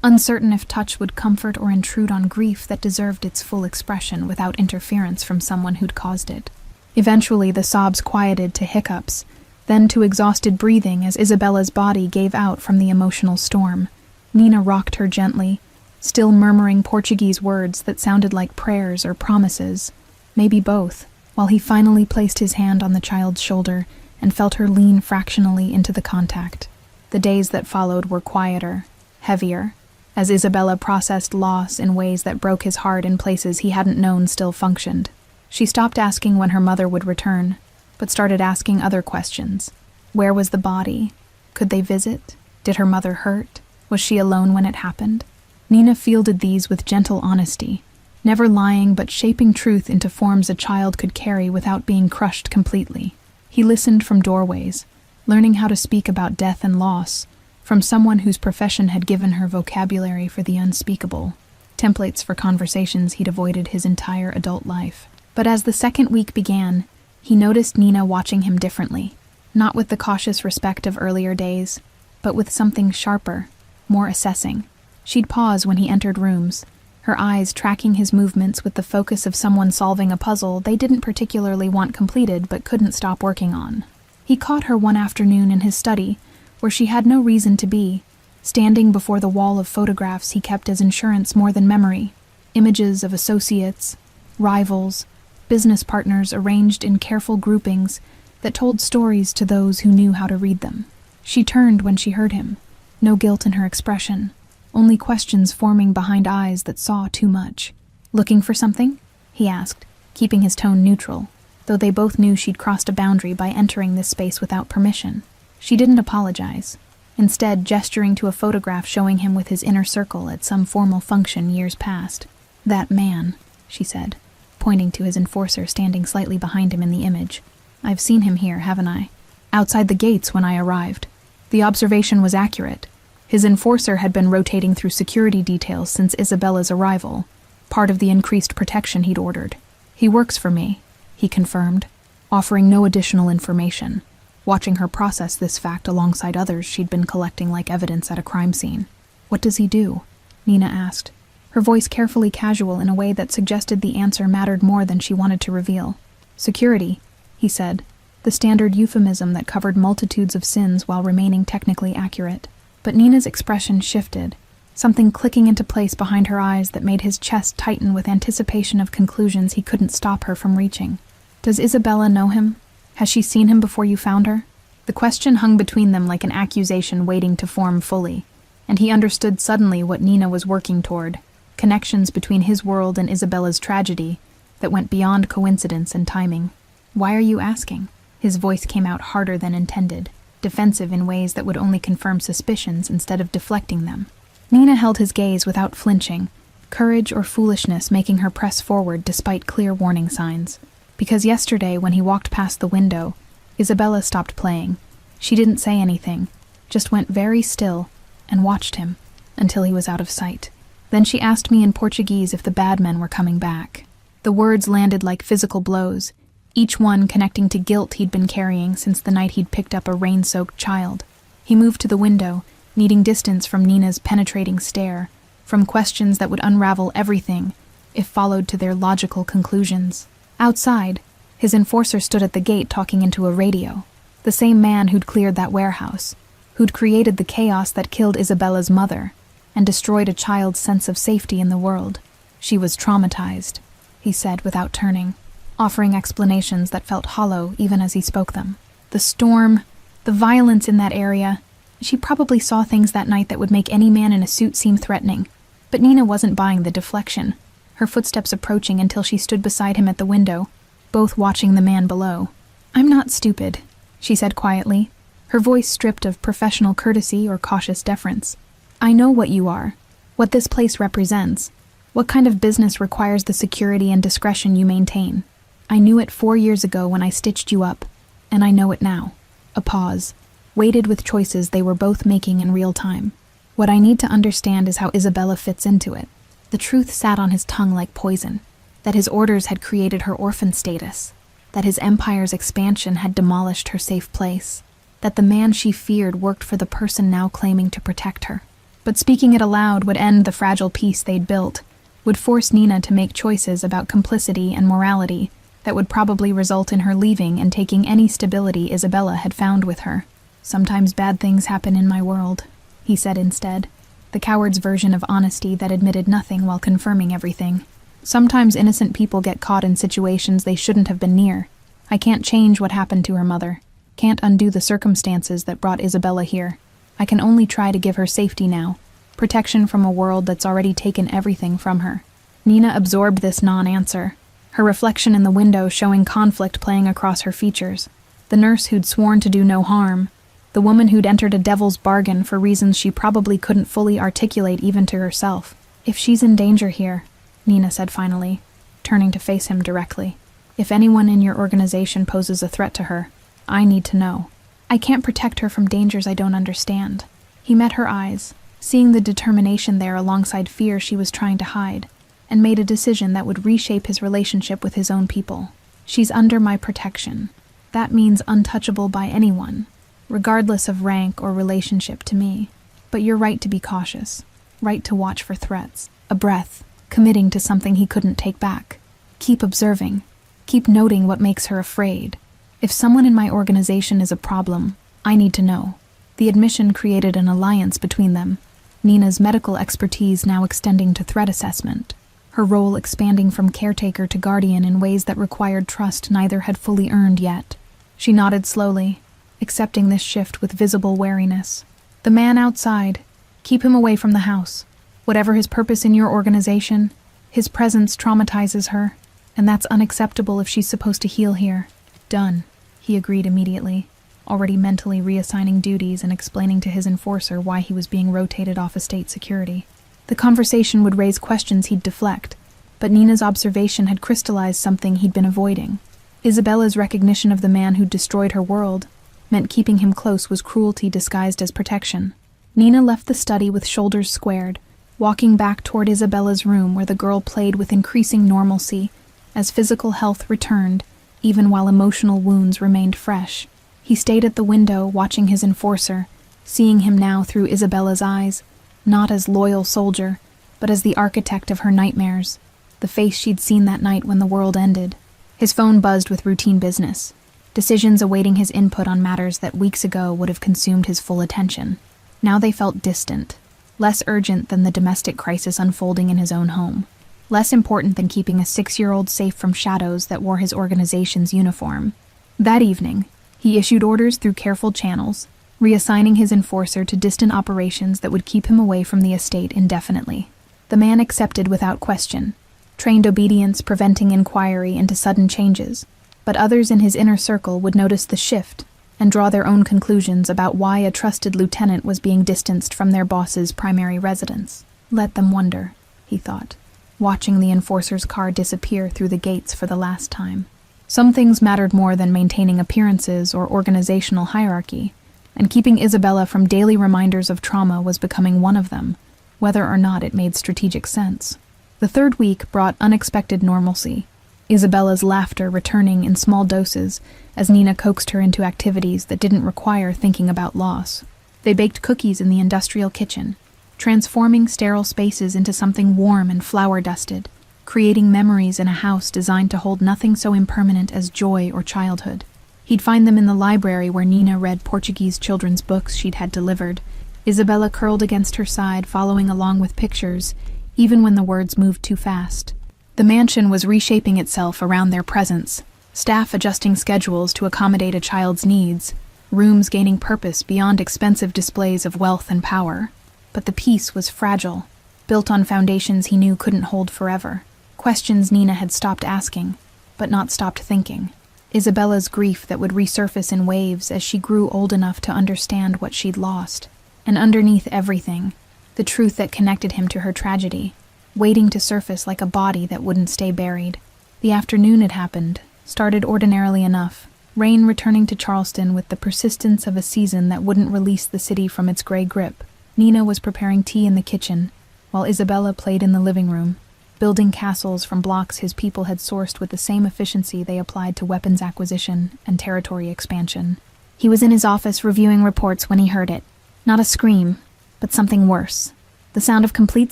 uncertain if touch would comfort or intrude on grief that deserved its full expression without interference from someone who'd caused it. Eventually, the sobs quieted to hiccups, then to exhausted breathing as Isabella's body gave out from the emotional storm. Nina rocked her gently, still murmuring Portuguese words that sounded like prayers or promises, maybe both, while he finally placed his hand on the child's shoulder and felt her lean fractionally into the contact. The days that followed were quieter, heavier, as Isabella processed loss in ways that broke his heart in places he hadn't known still functioned. She stopped asking when her mother would return, but started asking other questions. Where was the body? Could they visit? Did her mother hurt? Was she alone when it happened? Nina fielded these with gentle honesty, never lying but shaping truth into forms a child could carry without being crushed completely. He listened from doorways, learning how to speak about death and loss, from someone whose profession had given her vocabulary for the unspeakable, templates for conversations he'd avoided his entire adult life. But as the second week began, he noticed Nina watching him differently, not with the cautious respect of earlier days, but with something sharper, more assessing. She'd pause when he entered rooms, her eyes tracking his movements with the focus of someone solving a puzzle they didn't particularly want completed but couldn't stop working on. He caught her one afternoon in his study, where she had no reason to be, standing before the wall of photographs he kept as insurance more than memory, images of associates, rivals, business partners arranged in careful groupings that told stories to those who knew how to read them. She turned when she heard him, no guilt in her expression, only questions forming behind eyes that saw too much. "Looking for something?" he asked, keeping his tone neutral, though they both knew she'd crossed a boundary by entering this space without permission. She didn't apologize, instead gesturing to a photograph showing him with his inner circle at some formal function years past. "That man," she said, pointing to his enforcer standing slightly behind him in the image. "I've seen him here, haven't I? Outside the gates when I arrived." The observation was accurate. His enforcer had been rotating through security details since Isabella's arrival, part of the increased protection he'd ordered. "He works for me," he confirmed, offering no additional information, watching her process this fact alongside others she'd been collecting like evidence at a crime scene. "What does he do?" Nina asked, her voice carefully casual in a way that suggested the answer mattered more than she wanted to reveal. "Security," he said, the standard euphemism that covered multitudes of sins while remaining technically accurate. But Nina's expression shifted, something clicking into place behind her eyes that made his chest tighten with anticipation of conclusions he couldn't stop her from reaching. "Does Isabella know him? Has she seen him before you found her?" The question hung between them like an accusation waiting to form fully, and he understood suddenly what Nina was working toward, connections between his world and Isabella's tragedy that went beyond coincidence and timing. "Why are you asking?" His voice came out harder than intended. defensive in ways that would only confirm suspicions instead of deflecting them. Nina held his gaze without flinching, courage or foolishness making her press forward despite clear warning signs. Because yesterday, when he walked past the window, Isabella stopped playing. She didn't say anything, just went very still and watched him until he was out of sight. Then she asked me in Portuguese if the bad men were coming back. The words landed like physical blows, each one connecting to guilt he'd been carrying since the night he'd picked up a rain-soaked child. He moved to the window, needing distance from Nina's penetrating stare, from questions that would unravel everything if followed to their logical conclusions. Outside, his enforcer stood at the gate talking into a radio, the same man who'd cleared that warehouse, who'd created the chaos that killed Isabella's mother and destroyed a child's sense of safety in the world. She was traumatized, he said without turning, offering explanations that felt hollow even as he spoke them. The storm, the violence in that area. She probably saw things that night that would make any man in a suit seem threatening. But Nina wasn't buying the deflection, her footsteps approaching until she stood beside him at the window, both watching the man below. "I'm not stupid," she said quietly, her voice stripped of professional courtesy or cautious deference. "I know what you are, what this place represents, what kind of business requires the security and discretion you maintain. I knew it 4 years ago when I stitched you up, and I know it now." A pause, weighted with choices they were both making in real time. "What I need to understand is how Isabella fits into it." The truth sat on his tongue like poison, that his orders had created her orphan status, that his empire's expansion had demolished her safe place, that the man she feared worked for the person now claiming to protect her. But speaking it aloud would end the fragile peace they'd built, would force Nina to make choices about complicity and morality that would probably result in her leaving and taking any stability Isabella had found with her. "Sometimes bad things happen in my world," he said instead, the coward's version of honesty that admitted nothing while confirming everything. "Sometimes innocent people get caught in situations they shouldn't have been near. I can't change what happened to her mother, can't undo the circumstances that brought Isabella here. I can only try to give her safety now, protection from a world that's already taken everything from her." Nina absorbed this non-answer, her reflection in the window showing conflict playing across her features. The nurse who'd sworn to do no harm, the woman who'd entered a devil's bargain for reasons she probably couldn't fully articulate even to herself. "If she's in danger here," Nina said finally, turning to face him directly, "if anyone in your organization poses a threat to her, I need to know. I can't protect her from dangers I don't understand." He met her eyes, seeing the determination there alongside fear she was trying to hide, and made a decision that would reshape his relationship with his own people. "She's under my protection. That means untouchable by anyone, regardless of rank or relationship to me. But you're right to be cautious, right to watch for threats." A breath, committing to something he couldn't take back. "Keep observing. Keep noting what makes her afraid. If someone in my organization is a problem, I need to know." The admission created an alliance between them, Nina's medical expertise now extending to threat assessment, her role expanding from caretaker to guardian in ways that required trust neither had fully earned yet. She nodded slowly, accepting this shift with visible wariness. "The man outside, keep him away from the house. Whatever his purpose in your organization, his presence traumatizes her, and that's unacceptable if she's supposed to heal here." "Done," he agreed immediately, already mentally reassigning duties and explaining to his enforcer why he was being rotated off estate security. The conversation would raise questions he'd deflect, but Nina's observation had crystallized something he'd been avoiding. Isabella's recognition of the man who'd destroyed her world meant keeping him close was cruelty disguised as protection. Nina left the study with shoulders squared, walking back toward Isabella's room where the girl played with increasing normalcy as physical health returned, even while emotional wounds remained fresh. He stayed at the window, watching his enforcer, seeing him now through Isabella's eyes, not as loyal soldier, but as the architect of her nightmares, the face she'd seen that night when the world ended. His phone buzzed with routine business, decisions awaiting his input on matters that weeks ago would have consumed his full attention. Now they felt distant, less urgent than the domestic crisis unfolding in his own home, less important than keeping a 6-year-old safe from shadows that wore his organization's uniform. That evening, he issued orders through careful channels, reassigning his enforcer to distant operations that would keep him away from the estate indefinitely. The man accepted without question, trained obedience preventing inquiry into sudden changes, but others in his inner circle would notice the shift, and draw their own conclusions about why a trusted lieutenant was being distanced from their boss's primary residence. Let them wonder, he thought, watching the enforcer's car disappear through the gates for the last time. Some things mattered more than maintaining appearances or organizational hierarchy, and keeping Isabella from daily reminders of trauma was becoming one of them, whether or not it made strategic sense. The third week brought unexpected normalcy, Isabella's laughter returning in small doses as Nina coaxed her into activities that didn't require thinking about loss. They baked cookies in the industrial kitchen, transforming sterile spaces into something warm and flower-dusted, creating memories in a house designed to hold nothing so impermanent as joy or childhood. He'd find them in the library where Nina read Portuguese children's books she'd had delivered, Isabella curled against her side following along with pictures, even when the words moved too fast. The mansion was reshaping itself around their presence, staff adjusting schedules to accommodate a child's needs, rooms gaining purpose beyond expensive displays of wealth and power. But the peace was fragile, built on foundations he knew couldn't hold forever. Questions Nina had stopped asking, but not stopped thinking. Isabella's grief that would resurface in waves as she grew old enough to understand what she'd lost. And underneath everything, the truth that connected him to her tragedy, waiting to surface like a body that wouldn't stay buried. The afternoon it happened, started ordinarily enough, rain returning to Charleston with the persistence of a season that wouldn't release the city from its gray grip. Nina was preparing tea in the kitchen, while Isabella played in the living room, building castles from blocks his people had sourced with the same efficiency they applied to weapons acquisition and territory expansion. He was in his office reviewing reports when he heard it. Not a scream, but something worse. The sound of complete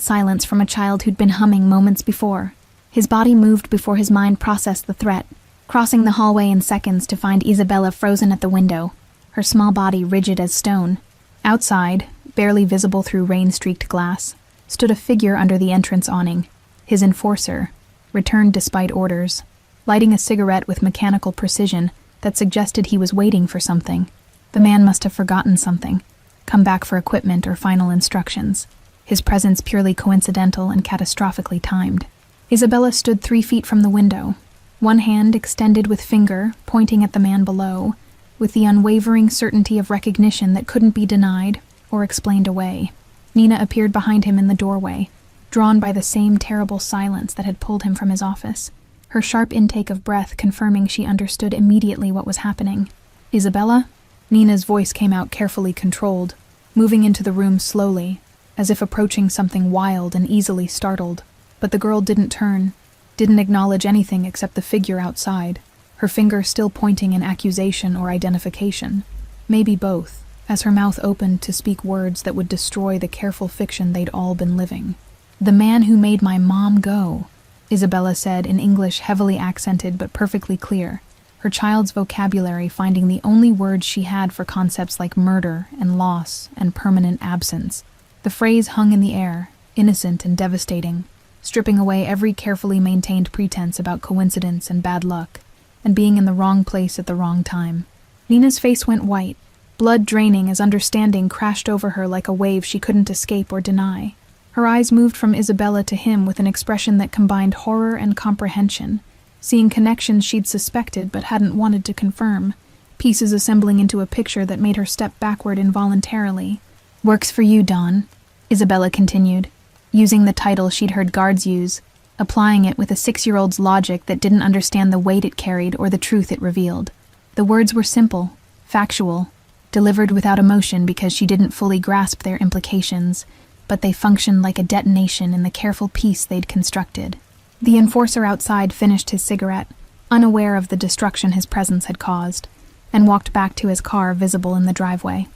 silence from a child who'd been humming moments before. His body moved before his mind processed the threat, crossing the hallway in seconds to find Isabella frozen at the window, her small body rigid as stone. Outside, barely visible through rain-streaked glass, stood a figure under the entrance awning, his enforcer, returned despite orders, lighting a cigarette with mechanical precision that suggested he was waiting for something. The man must have forgotten something, come back for equipment or final instructions, his presence purely coincidental and catastrophically timed. Isabella stood 3 feet from the window, one hand extended with finger pointing at the man below, with the unwavering certainty of recognition that couldn't be denied or explained away. Nina appeared behind him in the doorway, drawn by the same terrible silence that had pulled him from his office, her sharp intake of breath confirming she understood immediately what was happening. "Isabella?" Nina's voice came out carefully controlled, moving into the room slowly, as if approaching something wild and easily startled. But the girl didn't turn, didn't acknowledge anything except the figure outside, her finger still pointing in accusation or identification. Maybe both, as her mouth opened to speak words that would destroy the careful fiction they'd all been living. "The man who made my mom go," Isabella said in English heavily accented but perfectly clear, her child's vocabulary finding the only words she had for concepts like murder and loss and permanent absence. The phrase hung in the air, innocent and devastating, stripping away every carefully maintained pretense about coincidence and bad luck, and being in the wrong place at the wrong time. Nina's face went white, blood draining as understanding crashed over her like a wave she couldn't escape or deny. Her eyes moved from Isabella to him with an expression that combined horror and comprehension, seeing connections she'd suspected but hadn't wanted to confirm, pieces assembling into a picture that made her step backward involuntarily. "Works for you, Dawn," Isabella continued, using the title she'd heard guards use, applying it with a 6-year-old's logic that didn't understand the weight it carried or the truth it revealed. The words were simple, factual, delivered without emotion because she didn't fully grasp their implications, but they functioned like a detonation in the careful piece they'd constructed. The enforcer outside finished his cigarette, unaware of the destruction his presence had caused, and walked back to his car visible in the driveway.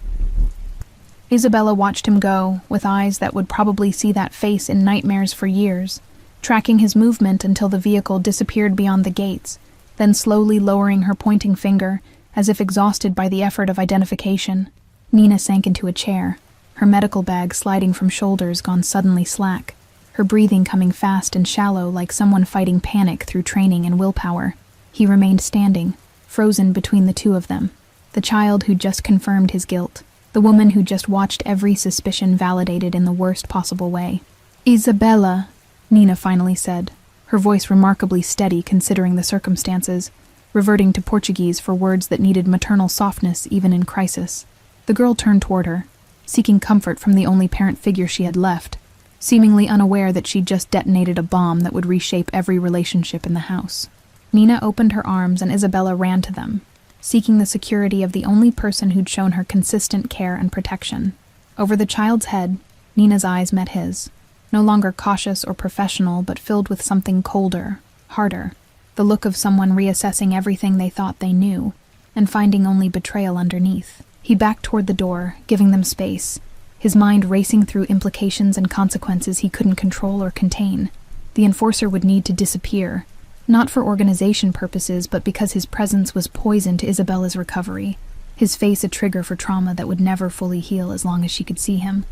Isabella watched him go, with eyes that would probably see that face in nightmares for years, tracking his movement until the vehicle disappeared beyond the gates, then slowly lowering her pointing finger, as if exhausted by the effort of identification. Nina sank into a chair, her medical bag sliding from shoulders gone suddenly slack, her breathing coming fast and shallow like someone fighting panic through training and willpower. He remained standing, frozen between the two of them, the child who'd just confirmed his guilt, the woman who just watched every suspicion validated in the worst possible way. "Isabella," Nina finally said, her voice remarkably steady considering the circumstances. reverting to Portuguese for words that needed maternal softness even in crisis. The girl turned toward her, seeking comfort from the only parent figure she had left, seemingly unaware that she'd just detonated a bomb that would reshape every relationship in the house. Nina opened her arms and Isabella ran to them, seeking the security of the only person who'd shown her consistent care and protection. Over the child's head, Nina's eyes met his, no longer cautious or professional, but filled with something colder, harder, the look of someone reassessing everything they thought they knew, and finding only betrayal underneath. He backed toward the door, giving them space, his mind racing through implications and consequences he couldn't control or contain. The enforcer would need to disappear, not for organization purposes, but because his presence was poison to Isabella's recovery, his face a trigger for trauma that would never fully heal as long as she could see him.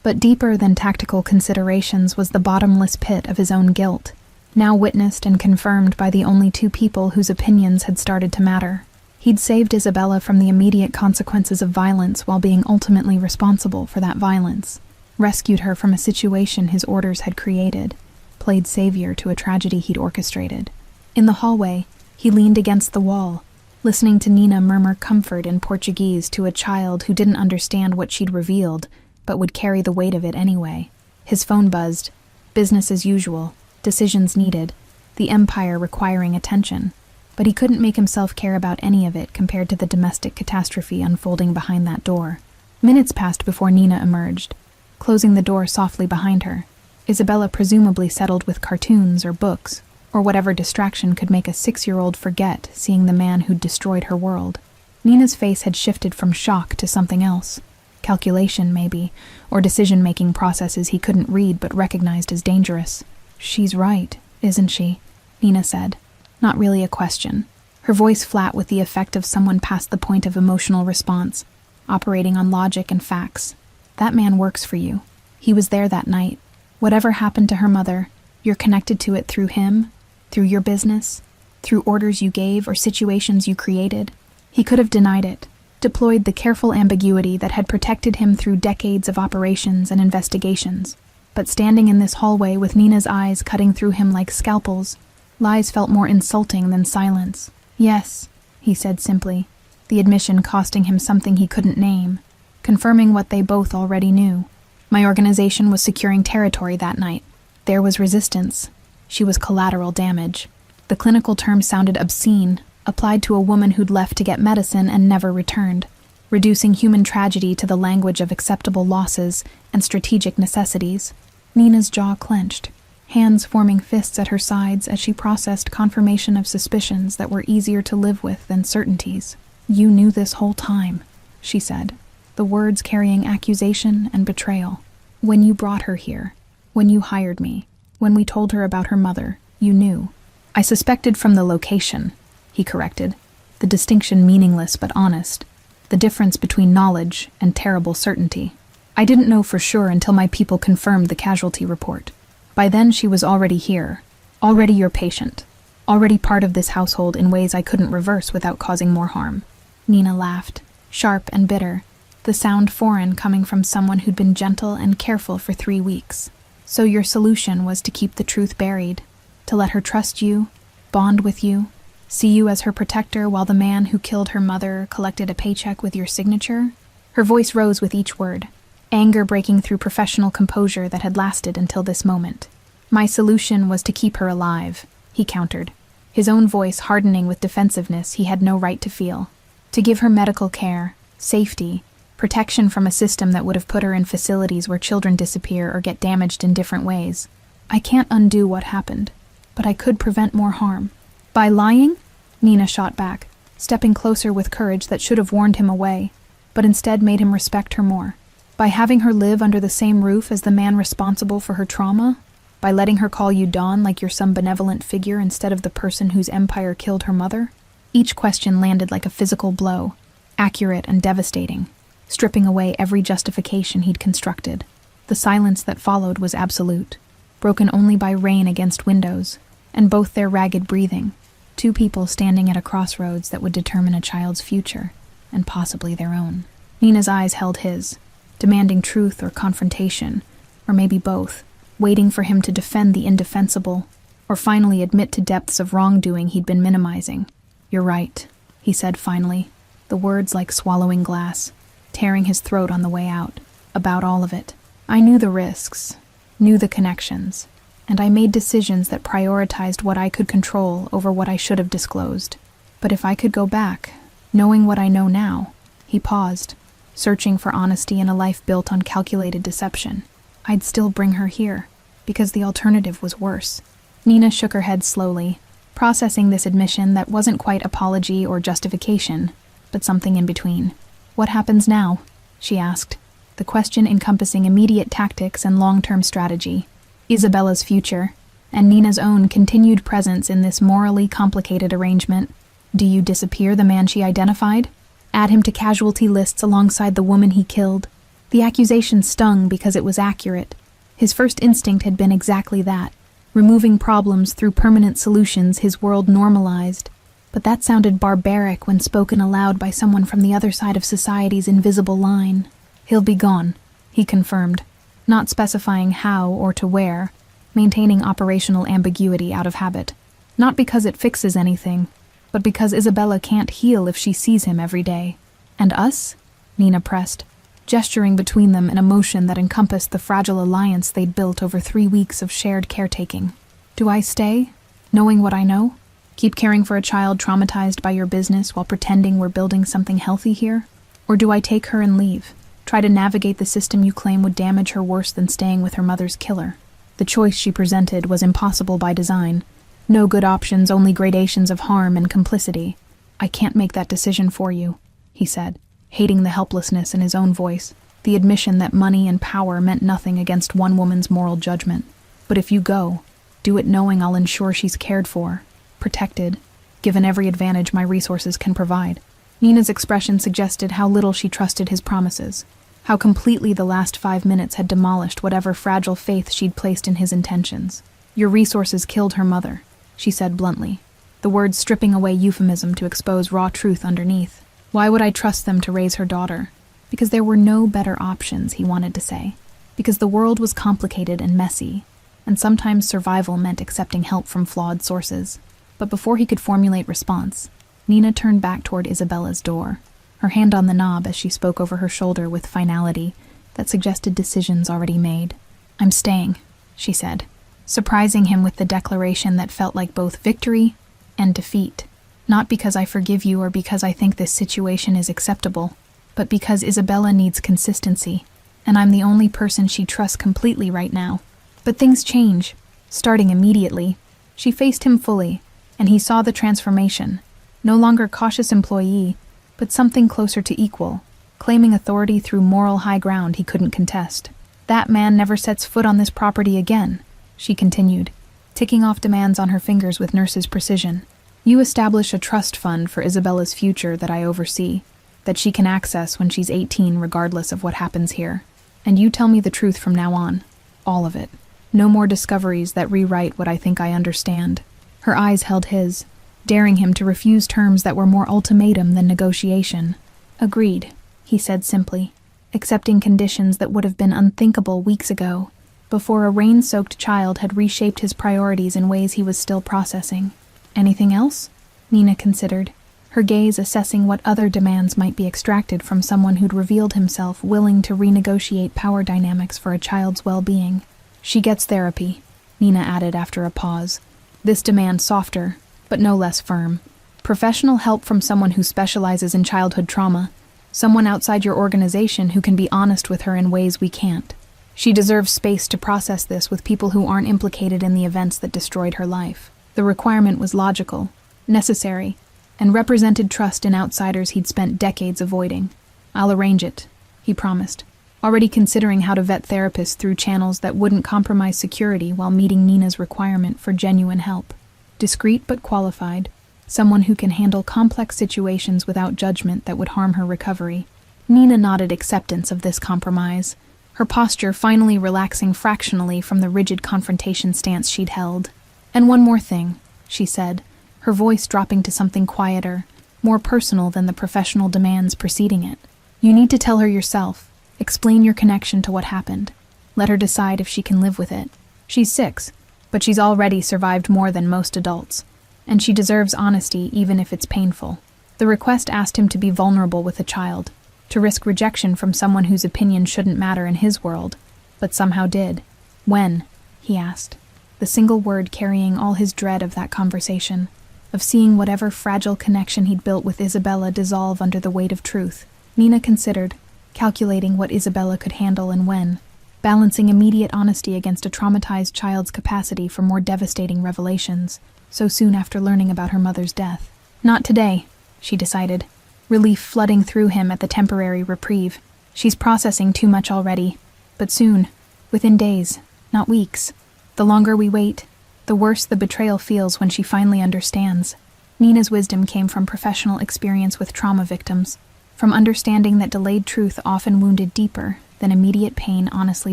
But deeper than tactical considerations was the bottomless pit of his own guilt, now witnessed and confirmed by the only two people whose opinions had started to matter. He'd saved Isabella from the immediate consequences of violence while being ultimately responsible for that violence, rescued her from a situation his orders had created, played savior to a tragedy he'd orchestrated. In the hallway, he leaned against the wall, listening to Nina murmur comfort in Portuguese to a child who didn't understand what she'd revealed, but would carry the weight of it anyway. His phone buzzed. Business as usual. Decisions needed. The empire requiring attention. But he couldn't make himself care about any of it compared to the domestic catastrophe unfolding behind that door. Minutes passed before Nina emerged, closing the door softly behind her. Isabella presumably settled with cartoons or books, or whatever distraction could make a 6-year-old forget seeing the man who'd destroyed her world. Nina's face had shifted from shock to something else. Calculation, maybe, or decision-making processes he couldn't read but recognized as dangerous. "She's right, isn't she?" Nina said. Not really a question. Her voice flat with the effect of someone past the point of emotional response, operating on logic and facts. "That man works for you. He was there that night. Whatever happened to her mother, you're connected to it through him, through your business, through orders you gave or situations you created." He could have denied it, deployed the careful ambiguity that had protected him through decades of operations and investigations. But standing in this hallway with Nina's eyes cutting through him like scalpels, lies felt more insulting than silence. "Yes," he said simply, the admission costing him something he couldn't name, confirming what they both already knew. "My organization was securing territory that night. There was resistance. She was collateral damage." The clinical term sounded obscene, applied to a woman who'd left to get medicine and never returned, reducing human tragedy to the language of acceptable losses and strategic necessities. Nina's jaw clenched, hands forming fists at her sides as she processed confirmation of suspicions that were easier to live with than certainties. "You knew this whole time," she said, the words carrying accusation and betrayal. "When you brought her here, when you hired me, when we told her about her mother, you knew." "I suspected from the location," he corrected, the distinction meaningless but honest, the difference between knowledge and terrible certainty. "I didn't know for sure until my people confirmed the casualty report. By then she was already here, already your patient, already part of this household in ways I couldn't reverse without causing more harm." Nina laughed, sharp and bitter, the sound foreign coming from someone who'd been gentle and careful for 3 weeks. "So your solution was to keep the truth buried, to let her trust you, bond with you, see you as her protector while the man who killed her mother collected a paycheck with your signature?" Her voice rose with each word, anger breaking through professional composure that had lasted until this moment. "My solution was to keep her alive," he countered, his own voice hardening with defensiveness he had no right to feel. "To give her medical care, safety, protection from a system that would have put her in facilities where children disappear or get damaged in different ways. I can't undo what happened, but I could prevent more harm." "By lying?" Nina shot back, stepping closer with courage that should have warned him away, but instead made him respect her more. "By having her live under the same roof as the man responsible for her trauma? By letting her call you Dawn like you're some benevolent figure instead of the person whose empire killed her mother?" Each question landed like a physical blow, accurate and devastating, stripping away every justification he'd constructed. The silence that followed was absolute, broken only by rain against windows, and both their ragged breathing, two people standing at a crossroads that would determine a child's future, and possibly their own. Nina's eyes held his, demanding truth or confrontation, or maybe both, waiting for him to defend the indefensible, or finally admit to depths of wrongdoing he'd been minimizing. "You're right," he said finally, the words like swallowing glass, tearing his throat on the way out. "About all of it. I knew the risks, knew the connections, and I made decisions that prioritized what I could control over what I should have disclosed. But if I could go back, knowing what I know now," he paused, searching for honesty in a life built on calculated deception, "I'd still bring her here, because the alternative was worse." Nina shook her head slowly, processing this admission that wasn't quite apology or justification, but something in between. "What happens now?" she asked, the question encompassing immediate tactics and long-term strategy. Isabella's future, and Nina's own continued presence in this morally complicated arrangement. Do you disappear the man she identified? Add him to casualty lists alongside the woman he killed? The accusation stung because it was accurate. His first instinct had been exactly that, removing problems through permanent solutions his world normalized. But that sounded barbaric when spoken aloud by someone from the other side of society's invisible line. "He'll be gone," he confirmed, not specifying how or to where, maintaining operational ambiguity out of habit. Not because it fixes anything, but because Isabella can't heal if she sees him every day. "And us?" Nina pressed, gesturing between them an emotion that encompassed the fragile alliance they'd built over 3 weeks of shared caretaking. "Do I stay, knowing what I know? Keep caring for a child traumatized by your business while pretending we're building something healthy here? Or do I take her and leave, try to navigate the system you claim would damage her worse than staying with her mother's killer?" The choice she presented was impossible by design. No good options, only gradations of harm and complicity. "I can't make that decision for you," he said, hating the helplessness in his own voice, the admission that money and power meant nothing against one woman's moral judgment. "But if you go, do it knowing I'll ensure she's cared for, protected, given every advantage my resources can provide." Nina's expression suggested how little she trusted his promises, how completely the last 5 minutes had demolished whatever fragile faith she'd placed in his intentions. "Your resources killed her mother," she said bluntly, the words stripping away euphemism to expose raw truth underneath. "Why would I trust them to raise her daughter? Because there were no better options," he wanted to say. Because the world was complicated and messy, and sometimes survival meant accepting help from flawed sources. But before he could formulate response, Nina turned back toward Isabella's door, her hand on the knob as she spoke over her shoulder with finality that suggested decisions already made. "I'm staying," she said, surprising him with the declaration that felt like both victory and defeat. "Not because I forgive you or because I think this situation is acceptable, but because Isabella needs consistency, and I'm the only person she trusts completely right now." But things change, starting immediately. She faced him fully, and he saw the transformation. No longer cautious employee, but something closer to equal, claiming authority through moral high ground he couldn't contest. "That man never sets foot on this property again," she continued, ticking off demands on her fingers with nurse's precision. "You establish a trust fund for Isabella's future that I oversee, that she can access when she's 18 regardless of what happens here. And you tell me the truth from now on. All of it. No more discoveries that rewrite what I think I understand." Her eyes held his, daring him to refuse terms that were more ultimatum than negotiation. "Agreed," he said simply, accepting conditions that would have been unthinkable weeks ago, before a rain-soaked child had reshaped his priorities in ways he was still processing. "Anything else?" Nina considered, her gaze assessing what other demands might be extracted from someone who'd revealed himself willing to renegotiate power dynamics for a child's well-being. "She gets therapy," Nina added after a pause. "This demand softer, but no less firm. Professional help from someone who specializes in childhood trauma, someone outside your organization who can be honest with her in ways we can't. She deserves space to process this with people who aren't implicated in the events that destroyed her life." The requirement was logical, necessary, and represented trust in outsiders he'd spent decades avoiding. "I'll arrange it," he promised, already considering how to vet therapists through channels that wouldn't compromise security while meeting Nina's requirement for genuine help. Discreet but qualified, someone who can handle complex situations without judgment that would harm her recovery. Nina nodded acceptance of this compromise, her posture finally relaxing fractionally from the rigid confrontation stance she'd held. "And one more thing," she said, her voice dropping to something quieter, more personal than the professional demands preceding it. "You need to tell her yourself. Explain your connection to what happened. Let her decide if she can live with it. She's 6, but she's already survived more than most adults, and she deserves honesty even if it's painful. The request asked him to be vulnerable with a child, to risk rejection from someone whose opinion shouldn't matter in his world, but somehow did. When? He asked, the single word carrying all his dread of that conversation, of seeing whatever fragile connection he'd built with Isabella dissolve under the weight of truth. Nina considered, calculating what Isabella could handle and when, balancing immediate honesty against a traumatized child's capacity for more devastating revelations, so soon after learning about her mother's death. Not today, she decided, relief flooding through him at the temporary reprieve. She's processing too much already, but soon, within days, not weeks. The longer we wait, the worse the betrayal feels when she finally understands. Nina's wisdom came from professional experience with trauma victims, from understanding that delayed truth often wounded deeper than immediate pain honestly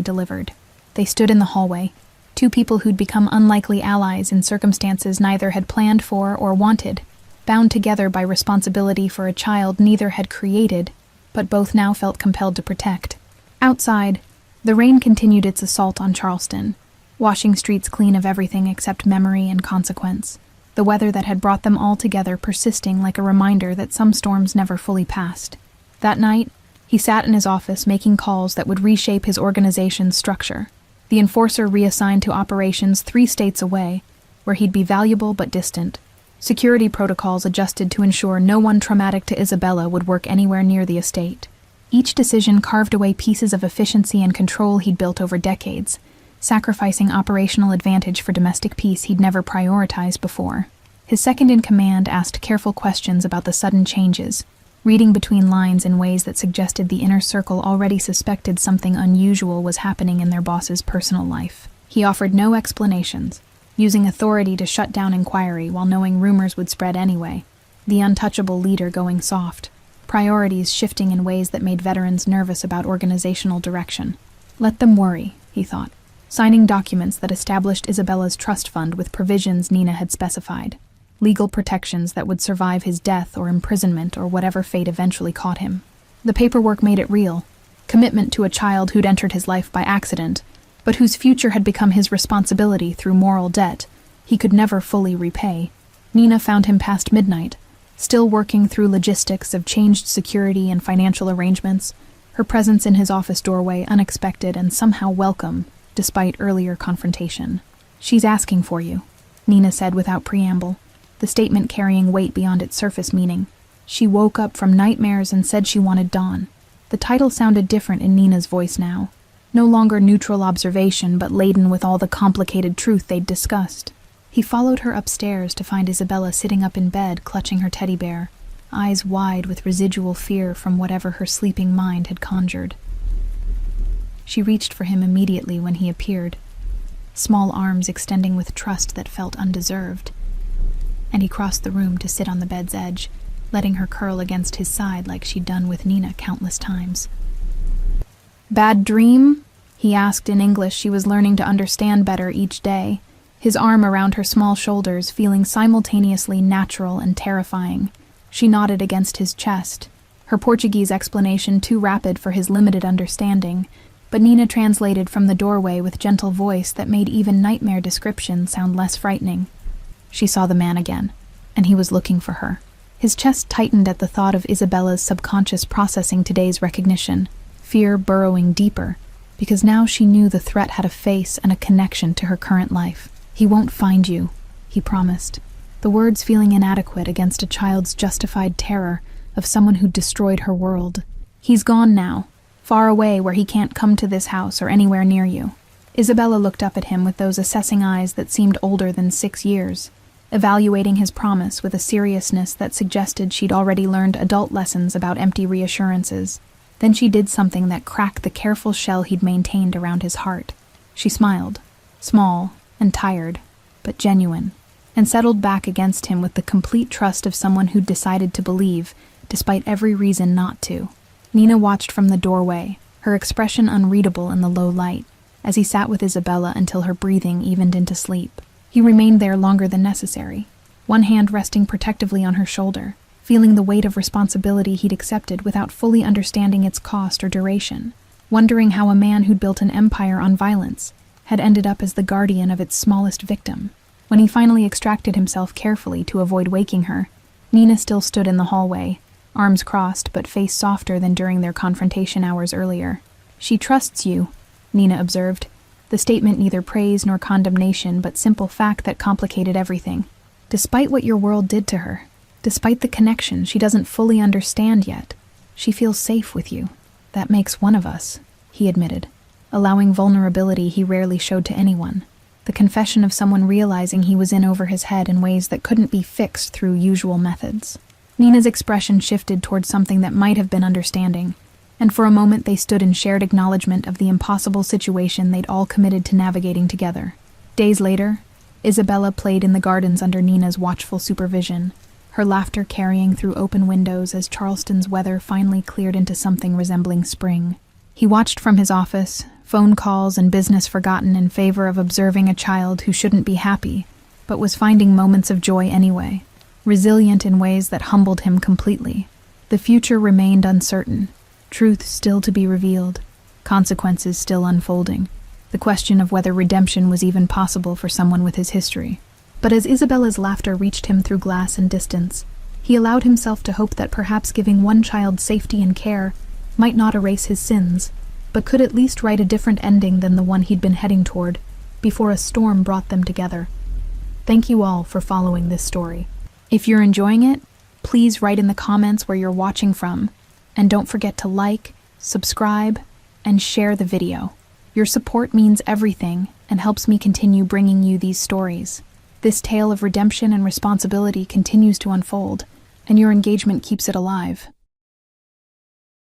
delivered. They stood in the hallway, two people who'd become unlikely allies in circumstances neither had planned for or wanted, bound together by responsibility for a child neither had created, but both now felt compelled to protect. Outside, the rain continued its assault on Charleston, washing streets clean of everything except memory and consequence, the weather that had brought them all together persisting like a reminder that some storms never fully passed. That night, he sat in his office making calls that would reshape his organization's structure. The enforcer reassigned to operations 3 states away, where he'd be valuable but distant. Security protocols adjusted to ensure no one traumatic to Isabella would work anywhere near the estate. Each decision carved away pieces of efficiency and control he'd built over decades, sacrificing operational advantage for domestic peace he'd never prioritized before. His second-in-command asked careful questions about the sudden changes, reading between lines in ways that suggested the inner circle already suspected something unusual was happening in their boss's personal life. He offered no explanations, using authority to shut down inquiry while knowing rumors would spread anyway, the untouchable leader going soft, priorities shifting in ways that made veterans nervous about organizational direction. Let them worry, he thought, signing documents that established Isabella's trust fund with provisions Nina had specified, legal protections that would survive his death or imprisonment or whatever fate eventually caught him. The paperwork made it real, commitment to a child who'd entered his life by accident, but whose future had become his responsibility through moral debt he could never fully repay. Nina found him past midnight, still working through logistics of changed security and financial arrangements, her presence in his office doorway unexpected and somehow welcome, despite earlier confrontation. "She's asking for you," Nina said without preamble, the statement carrying weight beyond its surface meaning. She woke up from nightmares and said she wanted Dawn. The title sounded different in Nina's voice now, no longer neutral observation but laden with all the complicated truth they'd discussed. He followed her upstairs to find Isabella sitting up in bed clutching her teddy bear, eyes wide with residual fear from whatever her sleeping mind had conjured. She reached for him immediately when he appeared, small arms extending with trust that felt undeserved, and he crossed the room to sit on the bed's edge, letting her curl against his side like she'd done with Nina countless times. "Bad dream?" he asked in English she was learning to understand better each day, his arm around her small shoulders feeling simultaneously natural and terrifying. She nodded against his chest, her Portuguese explanation too rapid for his limited understanding, but Nina translated from the doorway with gentle voice that made even nightmare description sound less frightening. She saw the man again, and he was looking for her. His chest tightened at the thought of Isabella's subconscious processing today's recognition, fear burrowing deeper, because now she knew the threat had a face and a connection to her current life. "He won't find you," he promised, the words feeling inadequate against a child's justified terror of someone who'd destroyed her world. "He's gone now, far away where he can't come to this house or anywhere near you." Isabella looked up at him with those assessing eyes that seemed older than 6 years, evaluating his promise with a seriousness that suggested she'd already learned adult lessons about empty reassurances. Then she did something that cracked the careful shell he'd maintained around his heart. She smiled, small and tired, but genuine, and settled back against him with the complete trust of someone who'd decided to believe, despite every reason not to. Nina watched from the doorway, her expression unreadable in the low light, as he sat with Isabella until her breathing evened into sleep. He remained there longer than necessary, one hand resting protectively on her shoulder, feeling the weight of responsibility he'd accepted without fully understanding its cost or duration, wondering how a man who'd built an empire on violence, had ended up as the guardian of its smallest victim. When he finally extracted himself carefully to avoid waking her, Nina still stood in the hallway, arms crossed but face softer than during their confrontation hours earlier. "She trusts you," Nina observed, the statement neither praise nor condemnation but simple fact that complicated everything. Despite what your world did to her, despite the connection she doesn't fully understand yet, she feels safe with you. "That makes one of us," he admitted, allowing vulnerability he rarely showed to anyone. The confession of someone realizing he was in over his head in ways that couldn't be fixed through usual methods. Nina's expression shifted towards something that might have been understanding, and for a moment they stood in shared acknowledgement of the impossible situation they'd all committed to navigating together. Days later, Isabella played in the gardens under Nina's watchful supervision, her laughter carrying through open windows as Charleston's weather finally cleared into something resembling spring. He watched from his office, phone calls and business forgotten in favor of observing a child who shouldn't be happy, but was finding moments of joy anyway, resilient in ways that humbled him completely. The future remained uncertain, truth still to be revealed, consequences still unfolding, the question of whether redemption was even possible for someone with his history. But as Isabella's laughter reached him through glass and distance, he allowed himself to hope that perhaps giving one child safety and care might not erase his sins, but could at least write a different ending than the one he'd been heading toward before a storm brought them together. Thank you all for following this story. If you're enjoying it, please write in the comments where you're watching from, and don't forget to like, subscribe, and share the video. Your support means everything and helps me continue bringing you these stories. This tale of redemption and responsibility continues to unfold, and your engagement keeps it alive.